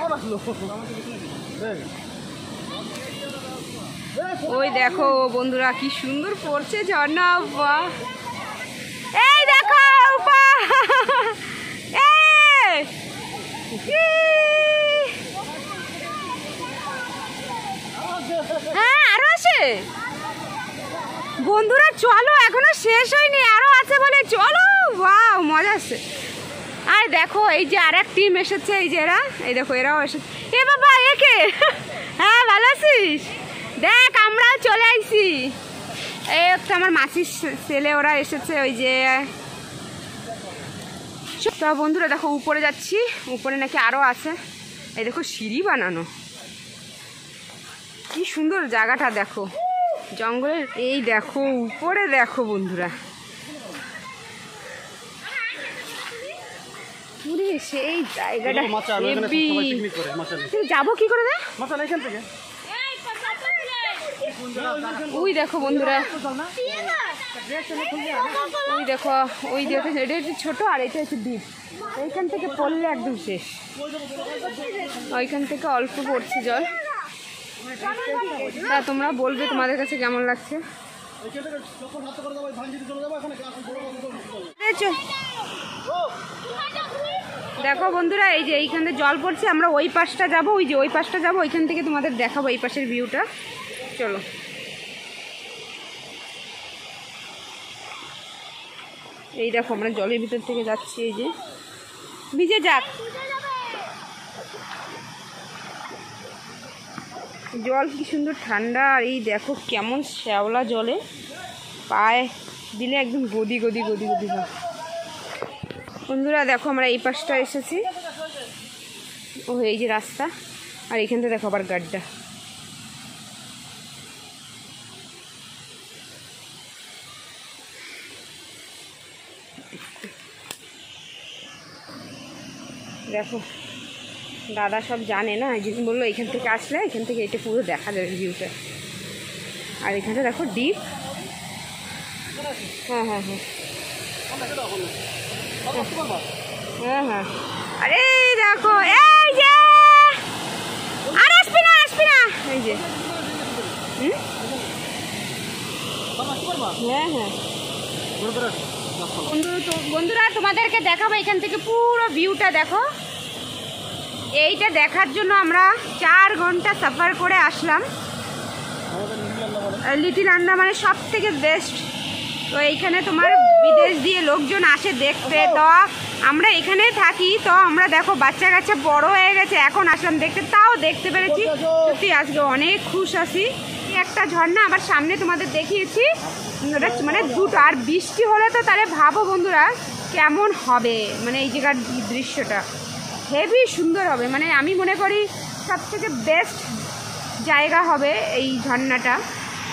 ওই দেখো বন্ধুরা কি সুন্দর পড়ছে ঝর্ণা, এই দেখো হ্যাঁ আরো আছে বন্ধুরা, চলো এখনো শেষ হয়নি, আরো আছে বলে চলো। ওয়াও, মজা আসছে। আর দেখো এই যে আর এক টিম এসেছে, এই যে এরা, এই দেখো এরাও এসেছে। এ বাবা একে, হ্যাঁ ভালো আছিস? দেখ আমরাও চলে আইছি, এই একটা আমার মাসির ছেলে, ওরা এসেছে ওই যে। তা বন্ধুরা দেখো উপরে যাচ্ছি, উপরে নাকি আরো আছে। এই দেখো সিঁড়ি বানানো, কি সুন্দর জায়গাটা দেখো, জঙ্গলের। এই দেখো উপরে দেখো বন্ধুরা, পুরে সেই জায়গাটা যাবো কি করে? ওই দেখো বন্ধুরা, ওই দেখো, ওই দেখো এটা হচ্ছে ছোট, আর এটা হচ্ছে দ্বীপ। এইখান থেকে পড়লে একদম শেষ, ওইখান থেকে অল্প পড়ছে জল। তা তোমরা বলবে তোমাদের কাছে কেমন লাগছে। দেখো বন্ধুরা এই যে এইখানে জল পড়ছে, আমরা ওই পাশটা যাবো, ওই যে ওই পাশটা যাবো, ওইখান থেকে তোমাদের দেখাবো এই পাশের ভিউটা। চলো এই দেখো আমরা জলের ভিতর থেকে যাচ্ছি, এই যে ভিজে যাক, জল কি সুন্দর ঠান্ডা। আর এই দেখো কেমন শ্যাওলা জলে পায়ে দিলে একদম গদি গদি গদি গদি ভাব। বন্ধুরা দেখো আমরা এই পাশটা এসেছি, ও এই যে রাস্তা, আর এখান থেকে দেখো আবার গাড্ডা। দেখো দাদা সব জানে না, এই জন্য বললো এখান থেকে আসলে এখান থেকে এটা পুরো দেখা যাবে ভিউটা। আর এখানে দেখো ডিপ। হ্যাঁ হ্যাঁ হ্যাঁ হ্যাঁ হ্যাঁ। আরে দেখো এই যে, আর আসবি না আসবি না, এই যে হ্যাঁ হ্যাঁ। বন্ধুরা তোমাদেরকে দেখাবো এখান থেকে পুরো ভিউটা। দেখো এইটা দেখার জন্য আমরা 4 ঘন্টা সফর করে আসলাম। লিটল আন্দামানে সব থেকে বেস্ট। তো এইখানে তোমার বিদেশ দিয়ে লোকজন আসে দেখতে, তো আমরা এখানে থাকি, তো আমরা দেখো বাচ্চা কাচ্চা বড় হয়ে গেছে, এখন আসলাম দেখতে, তাও দেখতে পেরেছি। সত্যি আজকে অনেক খুশ আছি। একটা ঝর্ণা আবার সামনে তোমাদের দেখিয়েছি, ওটা মানে দুটো, আর বৃষ্টি হলে তো তাহলে ভাবো বন্ধুরা কেমন হবে, মানে এই জায়গার দৃশ্যটা হেভি সুন্দর হবে। মানে আমি মনে করি সব থেকে বেস্ট জায়গা হবে এই ঝর্ণাটা।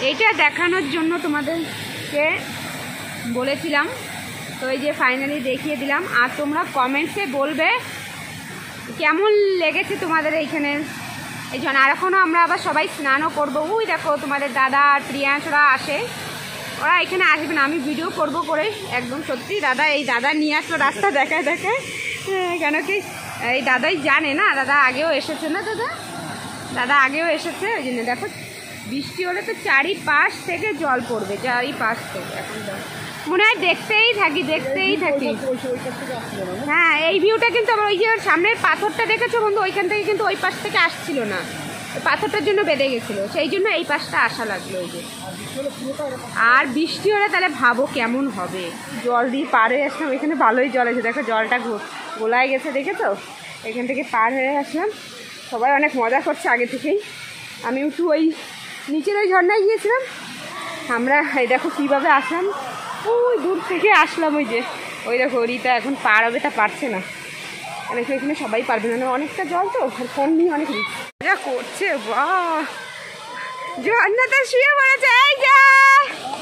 এইটা দেখানোর জন্য তোমাদেরকে বলেছিলাম, তো এই যে ফাইনালি দেখিয়ে দিলাম। আর তোমরা কমেন্টসে বলবে কেমন লেগেছে তোমাদের এইখানে এই ঝর্ণা। আর এখনও আমরা আবার সবাই স্নানও করবো। ওই দেখো তোমাদের দাদা আর প্রিয়াংশরা আসে, ওরা এখানে আসবে না, আমি ভিডিও করব করে। একদম সত্যি দাদা, এই দাদা নিয়ে আসলো রাস্তা দেখায় দেখায়, কেন কি এই দাদাই জানে না, দাদা আগেও এসেছে না, দাদা আগেও এসেছে, ওই জন্য। দেখো বৃষ্টি হলে তো চারিপাশ থেকে জল পড়বে, চারিপাশ থেকে। এখন মনে হয় দেখতেই থাকি দেখতেই থাকি। হ্যাঁ এই ভিউটা কিন্তু আমার ওই যে সামনের পাথরটা দেখেছো বন্ধু, ওইখান থেকে কিন্তু ওই পাশ থেকে আসছিল না, পাথরটার জন্য বেঁধে গেছিলো, সেই জন্য এই পাশটা আসা লাগলো। ওই যে আর বৃষ্টি হলে তাহলে ভাবো কেমন হবে। জল দিয়ে পার হয়ে আসলাম, এখানে ভালোই জল আছে, দেখো জলটা গোলায় গেছে, দেখেছো? এখান থেকে পার হয়ে আসলাম, সবাই অনেক মজা করছে আগে থেকেই। আমি একটু ওই নিচের ওই ঝর্ণায় গিয়েছিলাম, আমরা এই দেখো কীভাবে আসলাম, ওই দূর থেকে আসলাম। ওই যে ওই দেখো রিতা এখন পার হবে, তা পারছে না, অনেক এখানে সবাই পারবে না, অনেকটা জল তো, ফোন নিয়ে অনেক মজা করছে। বাহ, ঝর্ণাতে শুয়ে পড়েছে, এই যা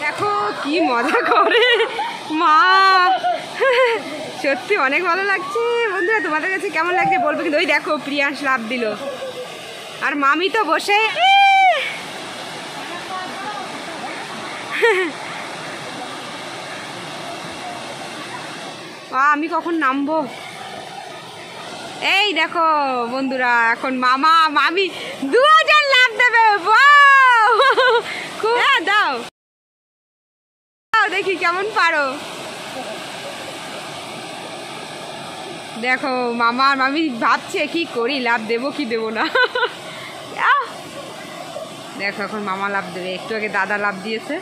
দেখো কি মজা করে মা, সত্যি অনেক ভালো লাগছে। বন্ধুরা তোমাদের কাছে কেমন লাগছে বলবে কিন্তু। ওই দেখো প্রিয়াংশ লাভ দিল, আর মামি তো বসে। আমি কখন নামবো? এই দেখো বন্ধুরা এখন মামা মামি দুজন লাভ দেবে। দাও দেখি কেমন পারো। দেখো মামা আর মামি ভাবছে কি করি, লাভ দেবো কি দেবো না। দেখো এখন মামা লাভ দেবে, একটু আগে দাদা লাভ দিয়েছে।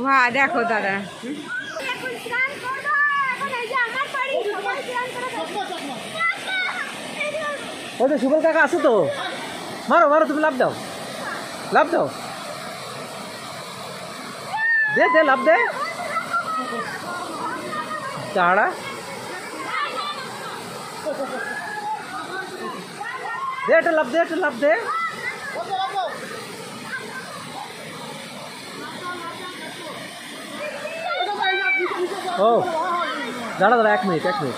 হ্যাঁ দেখো দাদা, ওই তো সুবল কাকা আছে তো, মারো মারো, তুমি লাভ দাও, লাভ দাও, দে দে লাভ দে, চাড়া দে, একটা লাভ দে, একটা লাভ দে। ও দাঁড়া দাঁড়া, 1 মিনিট 1 মিনিট।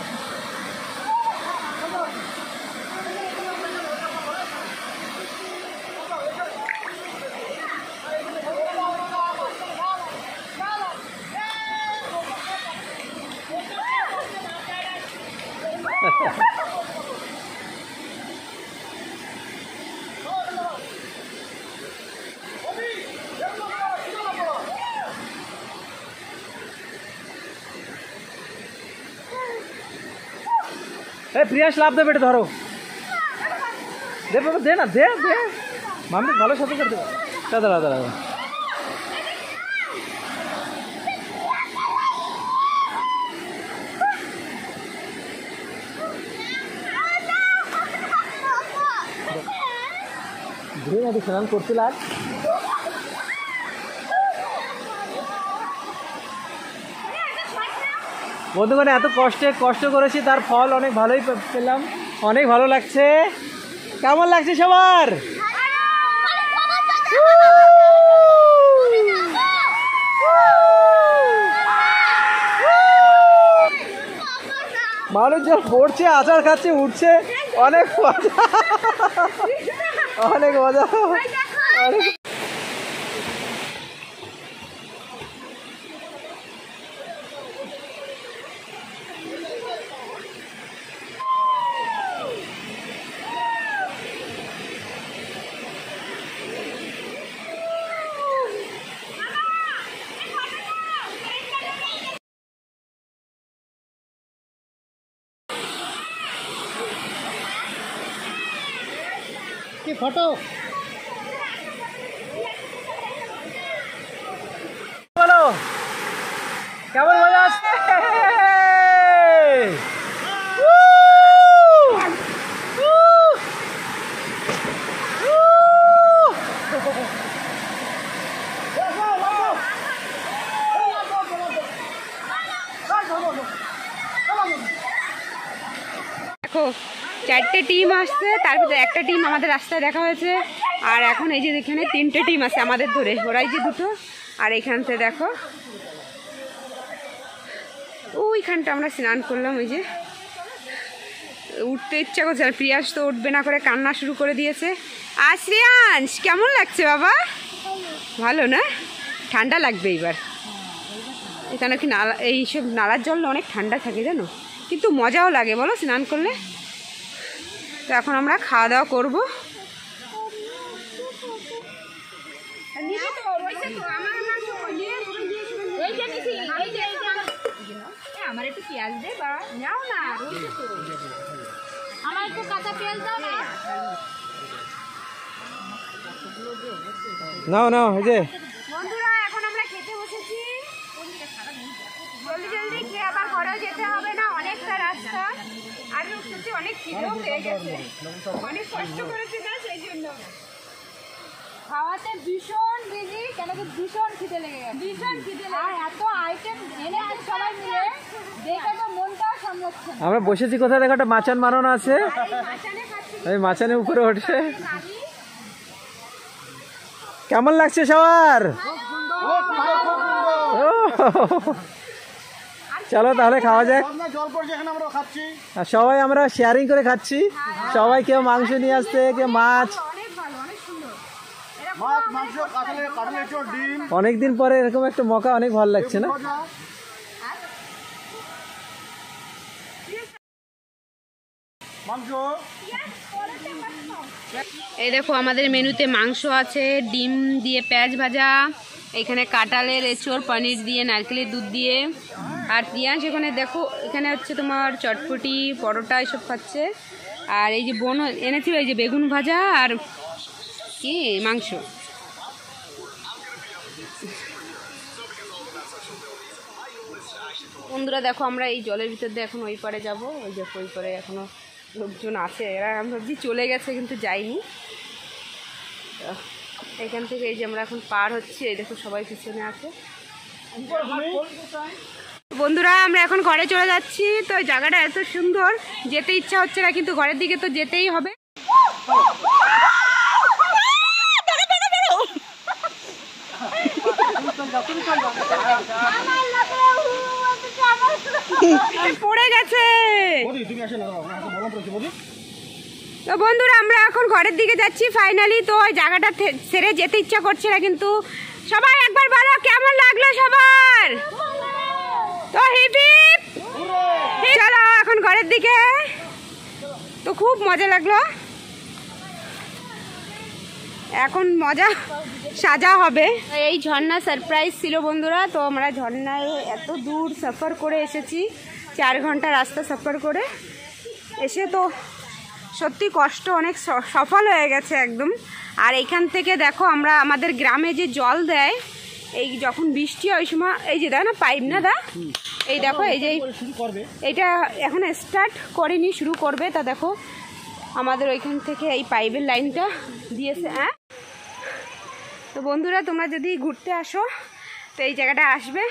প্রিয়াস লাভ দে, বেটে ধরো, দে বাবা, দে না, দে দে, মামি ভালো সাথে করতে। দাদা দাদা দাদা, ধুয়ে নাকি স্নান করতে লাগ। বন্ধুগণ এত কষ্ট করেছি, তার ফল অনেক ভালোই পেলাম, অনেক ভালো লাগছে। কেমন লাগছে সবার? মানুষজন পড়ছে, আচার খাচ্ছে, উঠছে, অনেক মজা, অনেক মজা, অনেক। কি ফটো বলো, কেমন মজা আসছে? দেখো 4টে টিম আসছে, তার ভিতরে একটা টিম আমাদের রাস্তায় দেখা হয়েছে, আর এখন এই যে এখানে 3টে টিম আছে আমাদের ধরে, ওরাই যে দুটো। আর এখান থেকে দেখো ওইখানটা আমরা স্নান করলাম, ওই যে উঠতে ইচ্ছা করছে, আর প্রিয়াস তো উঠবে না করে কান্না শুরু করে দিয়েছে। আর শ্রেয়াংশ কেমন লাগছে বাবা? ভালো না? ঠান্ডা লাগবে এইবার। এখানে কি নালা, এইসব নালার জল অনেক ঠান্ডা থাকে জানো, কিন্তু মজাও লাগে বলো স্নান করলে। তো এখন আমরা খাওয়া দাওয়া করবো। আমার একটু পেঁয়াজ দে বা নাও না, আমার একটু কাঁচা পেঁয়াজ দাও না। নাও নাও, এই যে বন্ধুরা এখন আমরা খেতে বসেছি, জলদি জলদি খেয়ে আবার ঘরে যেতে হবে না, অনেকটা রাস্তা, আর সত্যি অনেক খিদেও পেয়ে গেছে, অনেক কষ্ট করেছি না, সেই জন্য খাওয়াতে ভীষণ বিজি, কেন কি ভীষণ খিদে লেগে গেছে, ভীষণ খিদে লেগে, আর এত আইটেম এনে আর সবাই মিলে দেখে তো মনটাও সামলাচ্ছে না। আমরা বসেছি কোথায় দেখো, একটা মাচান মারানো আছে, এই মাচানের উপরে উঠছে। কেমন লাগছে সবার? চলো তাহলে খাওয়া যাক। আর সবাই আমরা শেয়ারিং করে খাচ্ছি, সবাই কেউ মাংস নিয়ে আসছে, কেউ মাছ। অনেকদিন পরে এরকম একটা মকা, অনেক ভালো লাগছে না? এই দেখো আমাদের মেনুতে মাংস আছে, ডিম দিয়ে পেঁয়াজ ভাজা, এখানে কাঁঠালের এঁচোড়, পনির দিয়ে, নারকেলের দুধ দিয়ে, আর প্রিয়াংশ এখানে দেখো এখানে হচ্ছে তোমার চটপটি, পরোটা এসব খাচ্ছে। আর এই যে বোন এনেছিল এই যে বেগুন ভাজা আর কি মাংস। বন্ধুরা দেখো আমরা এই জলের ভিতর দিয়ে এখন ওই পারে যাবো, ওই যে ওই পারে এখনো লোকজন আছে, এরা আমি ভাবছি চলে গেছে কিন্তু যাইনি। এখান থেকে এই যে আমরা এখন পার হচ্ছি, এই দেখো সবাই পিছনে আছে। বন্ধুরা আমরা এখন ঘরে চলে যাচ্ছি, তো জায়গাটা এত সুন্দর, যেতে ইচ্ছা হচ্ছে না, কিন্তু ঘরের দিকে তো যেতেই হবে। পড়ে গেছে। তো বন্ধুরা আমরা এখন ঘরের দিকে যাচ্ছি ফাইনালি, তো ওই জায়গাটা ছেড়ে যেতে ইচ্ছা করছে না, কিন্তু সবাই একবার বলো কেমন লাগলো সবার? তো হিপ হিপ, চলো এখন ঘরের দিকে। তো খুব মজা লাগলো, এখন মজা সাজা হবে। এই ঝর্ণা সারপ্রাইজ ছিল বন্ধুরা, তো আমরা ঝর্ণায় এত দূর সফর করে এসেছি, 4 ঘন্টা রাস্তা সফর করে এসে তো সত্যি কষ্ট অনেক সফল হয়ে গেছে একদম। আর এইখান থেকে দেখো আমরা আমাদের গ্রামে যে জল দেয়, এই যখন বৃষ্টি হয় ওই সময় এই যে দেয় না পাইপ না দা, এই দেখো এই যে এইটা এখন স্টার্ট করেনি, শুরু করবে। তা দেখো আমাদের ওইখান থেকে এই পাইপের লাইনটা দিয়েছে। হ্যাঁ, তো বন্ধুরা তোমরা যদি ঘুরতে আসো তো এই জায়গাটা আসবে,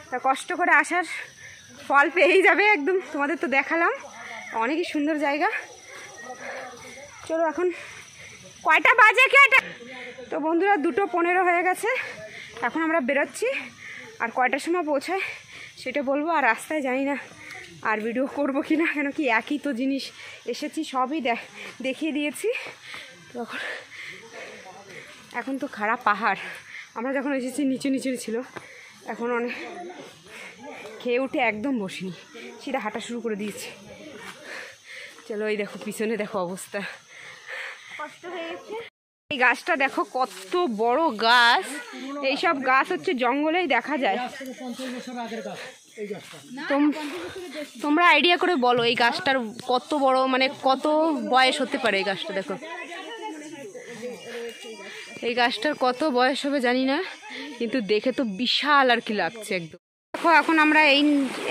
তা কষ্ট করে আসার ফল পেয়েই যাবে একদম। তোমাদের তো দেখালাম, অনেকই সুন্দর জায়গা। চলো এখন কয়টা বাজে কেটা? তো বন্ধুরা 2:15 হয়ে গেছে, এখন আমরা বেরোচ্ছি। আর কয়টার সময় পৌঁছায় সেটা বলবো। আর রাস্তায় জানি না আর ভিডিও করবো কি না, কেন কি একই তো জিনিস এসেছি, সবই দেখিয়ে দিয়েছি। তো এখন তো খারাপ পাহাড়, আমরা যখন এসেছি নিচু নিচু ছিল, এখন অনেক খেয়ে উঠে একদম বসিনি, সেটা হাঁটা শুরু করে দিয়েছি। চলো এই দেখো পিছনে দেখো অবস্থা, কষ্ট হয়ে গেছে। এই গাছটা দেখো কত বড় গাছ, এইসব গাছ হচ্ছে জঙ্গলেই দেখা যায়। তোমরা আইডিয়া করে বলো এই গাছটার কত বড়, মানে কত বয়স হতে পারে এই গাছটা। দেখো এই গাছটার কত বয়স হবে জানি না, কিন্তু দেখে তো বিশাল আর কি লাগছে একদম। দেখো এখন আমরা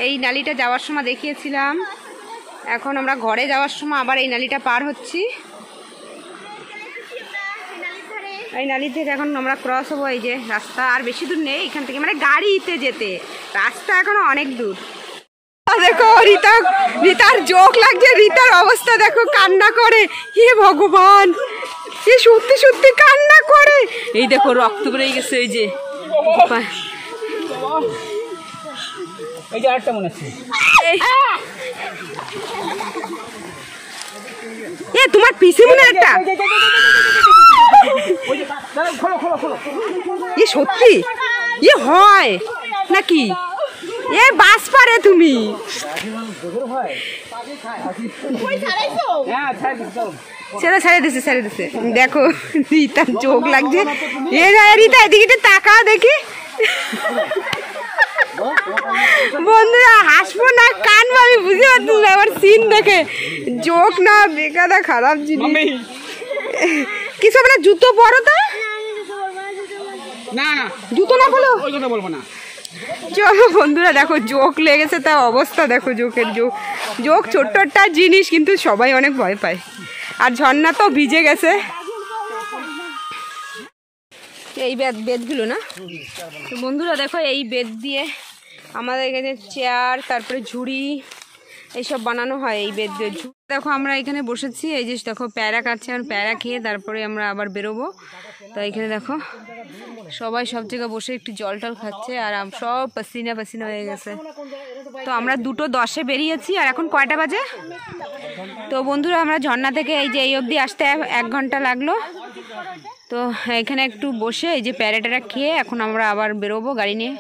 এই নালিটা যাওয়ার সময় দেখিয়েছিলাম, এখন আমরা ঘরে যাওয়ার সময় আবার এই নালিটা পার হচ্ছি। এই নালি থেকে এখন আমরা ক্রস হবো। এই যে রাস্তা আর বেশি দূর নেই এখান থেকে, মানে গাড়িতে যেতে, রাস্তা এখনো অনেক দূর। দেখো রিতার জোক লাগছে, রিতার অবস্থা দেখো, কান্না করে। হে ভগবান, এ সত্যি সত্যি কান্না করে। এই দেখো রক্ত বেরিয়ে গেছে। এই যে আরেকটা মনে আছে, এ তোমার পিছে মনে একটা, এ সত্যি এ হয় নাকি? এ বাস পারে তুমি, ছেড়ে দিছে। দেখো রিতার চোখ লাগছে। এ রিতা এদিকে তাকা দেখি। বন্ধুরা হাসবো না কানবো আমি বুঝতে পারছি না, আমার সিন দেখে। জোক না বেকাদা খারাপ জিনিস। কিছু মানে জুতো পরো তো না, জুতো না বলো, ওই কথা বলবো না। চলো বন্ধুরা দেখো জোক লেগেছে, তা অবস্থা দেখো জোকের। জোক ছোট্ট একটা জিনিস, কিন্তু সবাই অনেক ভয় পায়। আর ঝর্ণা তো ভিজে গেছে। এই বেদগুলো না, তো বন্ধুরা দেখো এই বেদ দিয়ে আমাদের এখানে চেয়ার, তারপরে ঝুড়ি এইসব বানানো হয় এই বেদ দিয়ে। দেখো আমরা এখানে বসেছি, এই যে দেখো প্যারা কাটছে, আর প্যারা খেয়ে তারপরে আমরা আবার বেরোবো। তো এখানে দেখো সবাই সব জায়গায় বসে একটু জল টল খাচ্ছে, আর সব পাসিনা হয়ে গেছে। তো আমরা 2:10 বেরিয়েছি, আর এখন কয়টা বাজে? তো বন্ধুরা আমরা ঝর্ণা থেকে এই যে এই অবধি আসতে 1 ঘন্টা লাগলো। তো এখানে একটু বসে এই যে প্যারেটারা খেয়ে এখন আমরা আবার বেরোবো গাড়ি নিয়ে।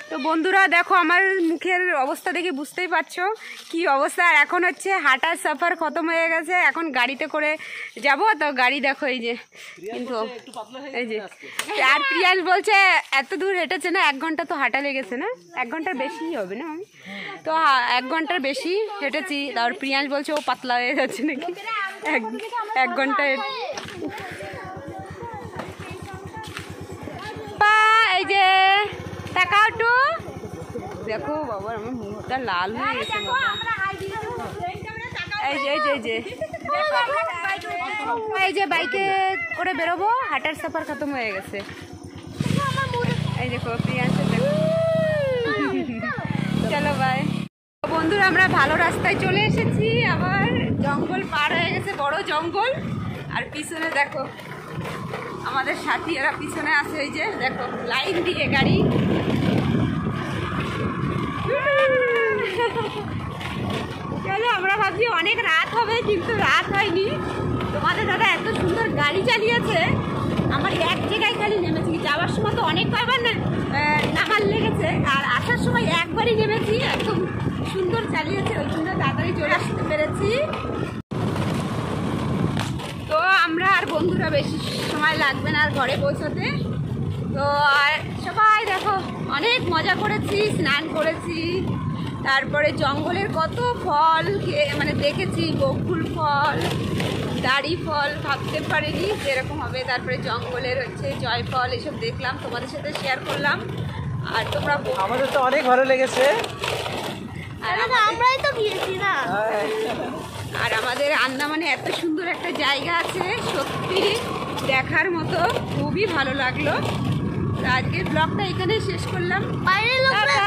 তো বন্ধুরা দেখো আমার মুখের অবস্থা দেখে বুঝতেই পারছো কি অবস্থা। আর এখন হচ্ছে হাঁটার সফর খতম হয়ে গেছে, এখন গাড়িতে করে যাব। তো গাড়ি দেখো এই যে, কিন্তু এই যে আর প্রিয়াস বলছে এত দূর হেঁটেছে না, 1 ঘন্টা তো হাঁটা লেগেছে না, 1 ঘন্টার বেশি হবে না। আমি তো 1 ঘন্টার বেশি হেঁটেছি। তারপর প্রিয়াস বলছে ও পাতলা হয়ে যাচ্ছে নাকি 1 ঘন্টায়। এই যে তাকাও একটু দেখো বাবা, আমার মুখটা লাল হয়ে গেছে। এই যে বাইকে করে বেরোবো, হাঁটার সফর খতম হয়ে গেছে। এই দেখো প্রিয়াঙ্কা, চলো বাই। বন্ধুরা আমরা ভালো রাস্তায় চলে এসেছি, আবার জঙ্গল পার হয়ে গেছে, বড় জঙ্গল। আর পিছনে দেখো আমাদের সাথী, এরা পিছনে আছে। এই যে দেখো লাইন দিয়ে গাড়ি। চলো আমরা ভাবছি অনেক রাত হবে, কিন্তু রাত হয়নি। তোমাদের দাদা এত সুন্দর গাড়ি চালিয়েছে, আমার এক জায়গায় খালি নেমেছি। যাওয়ার সময় তো অনেক কয়বার নামার লেগেছে, আর আসার সময় একবারই নেমেছি। একদম সুন্দর চালিয়েছে, ওই জন্য তাড়াতাড়ি চলে আসতে পেরেছি। তো আমরা আর বন্ধুরা বেশি সময় লাগবে না আর ঘরে পৌঁছতে। তো আর সবাই দেখো অনেক মজা করেছি, স্নান করেছি, তারপরে জঙ্গলের কত ফল মানে দেখেছি, বকুল ফল, দাড়ি ফল, ভাবতে পারিনি যে এরকম হবে। তারপরে জঙ্গলের হচ্ছে জয়ফল, এসব দেখলাম, তোমাদের সাথে শেয়ার করলাম। আর তোমরা, আমাদের তো অনেক ভালো লেগেছে। আর আমরাই তো গিয়েছি না, আর আমাদের আন্দামানে এত সুন্দর একটা জায়গা আছে, সত্যি দেখার মতো, খুবই ভালো লাগলো। তো আজকের ব্লগটা এখানে শেষ করলাম। টাটা।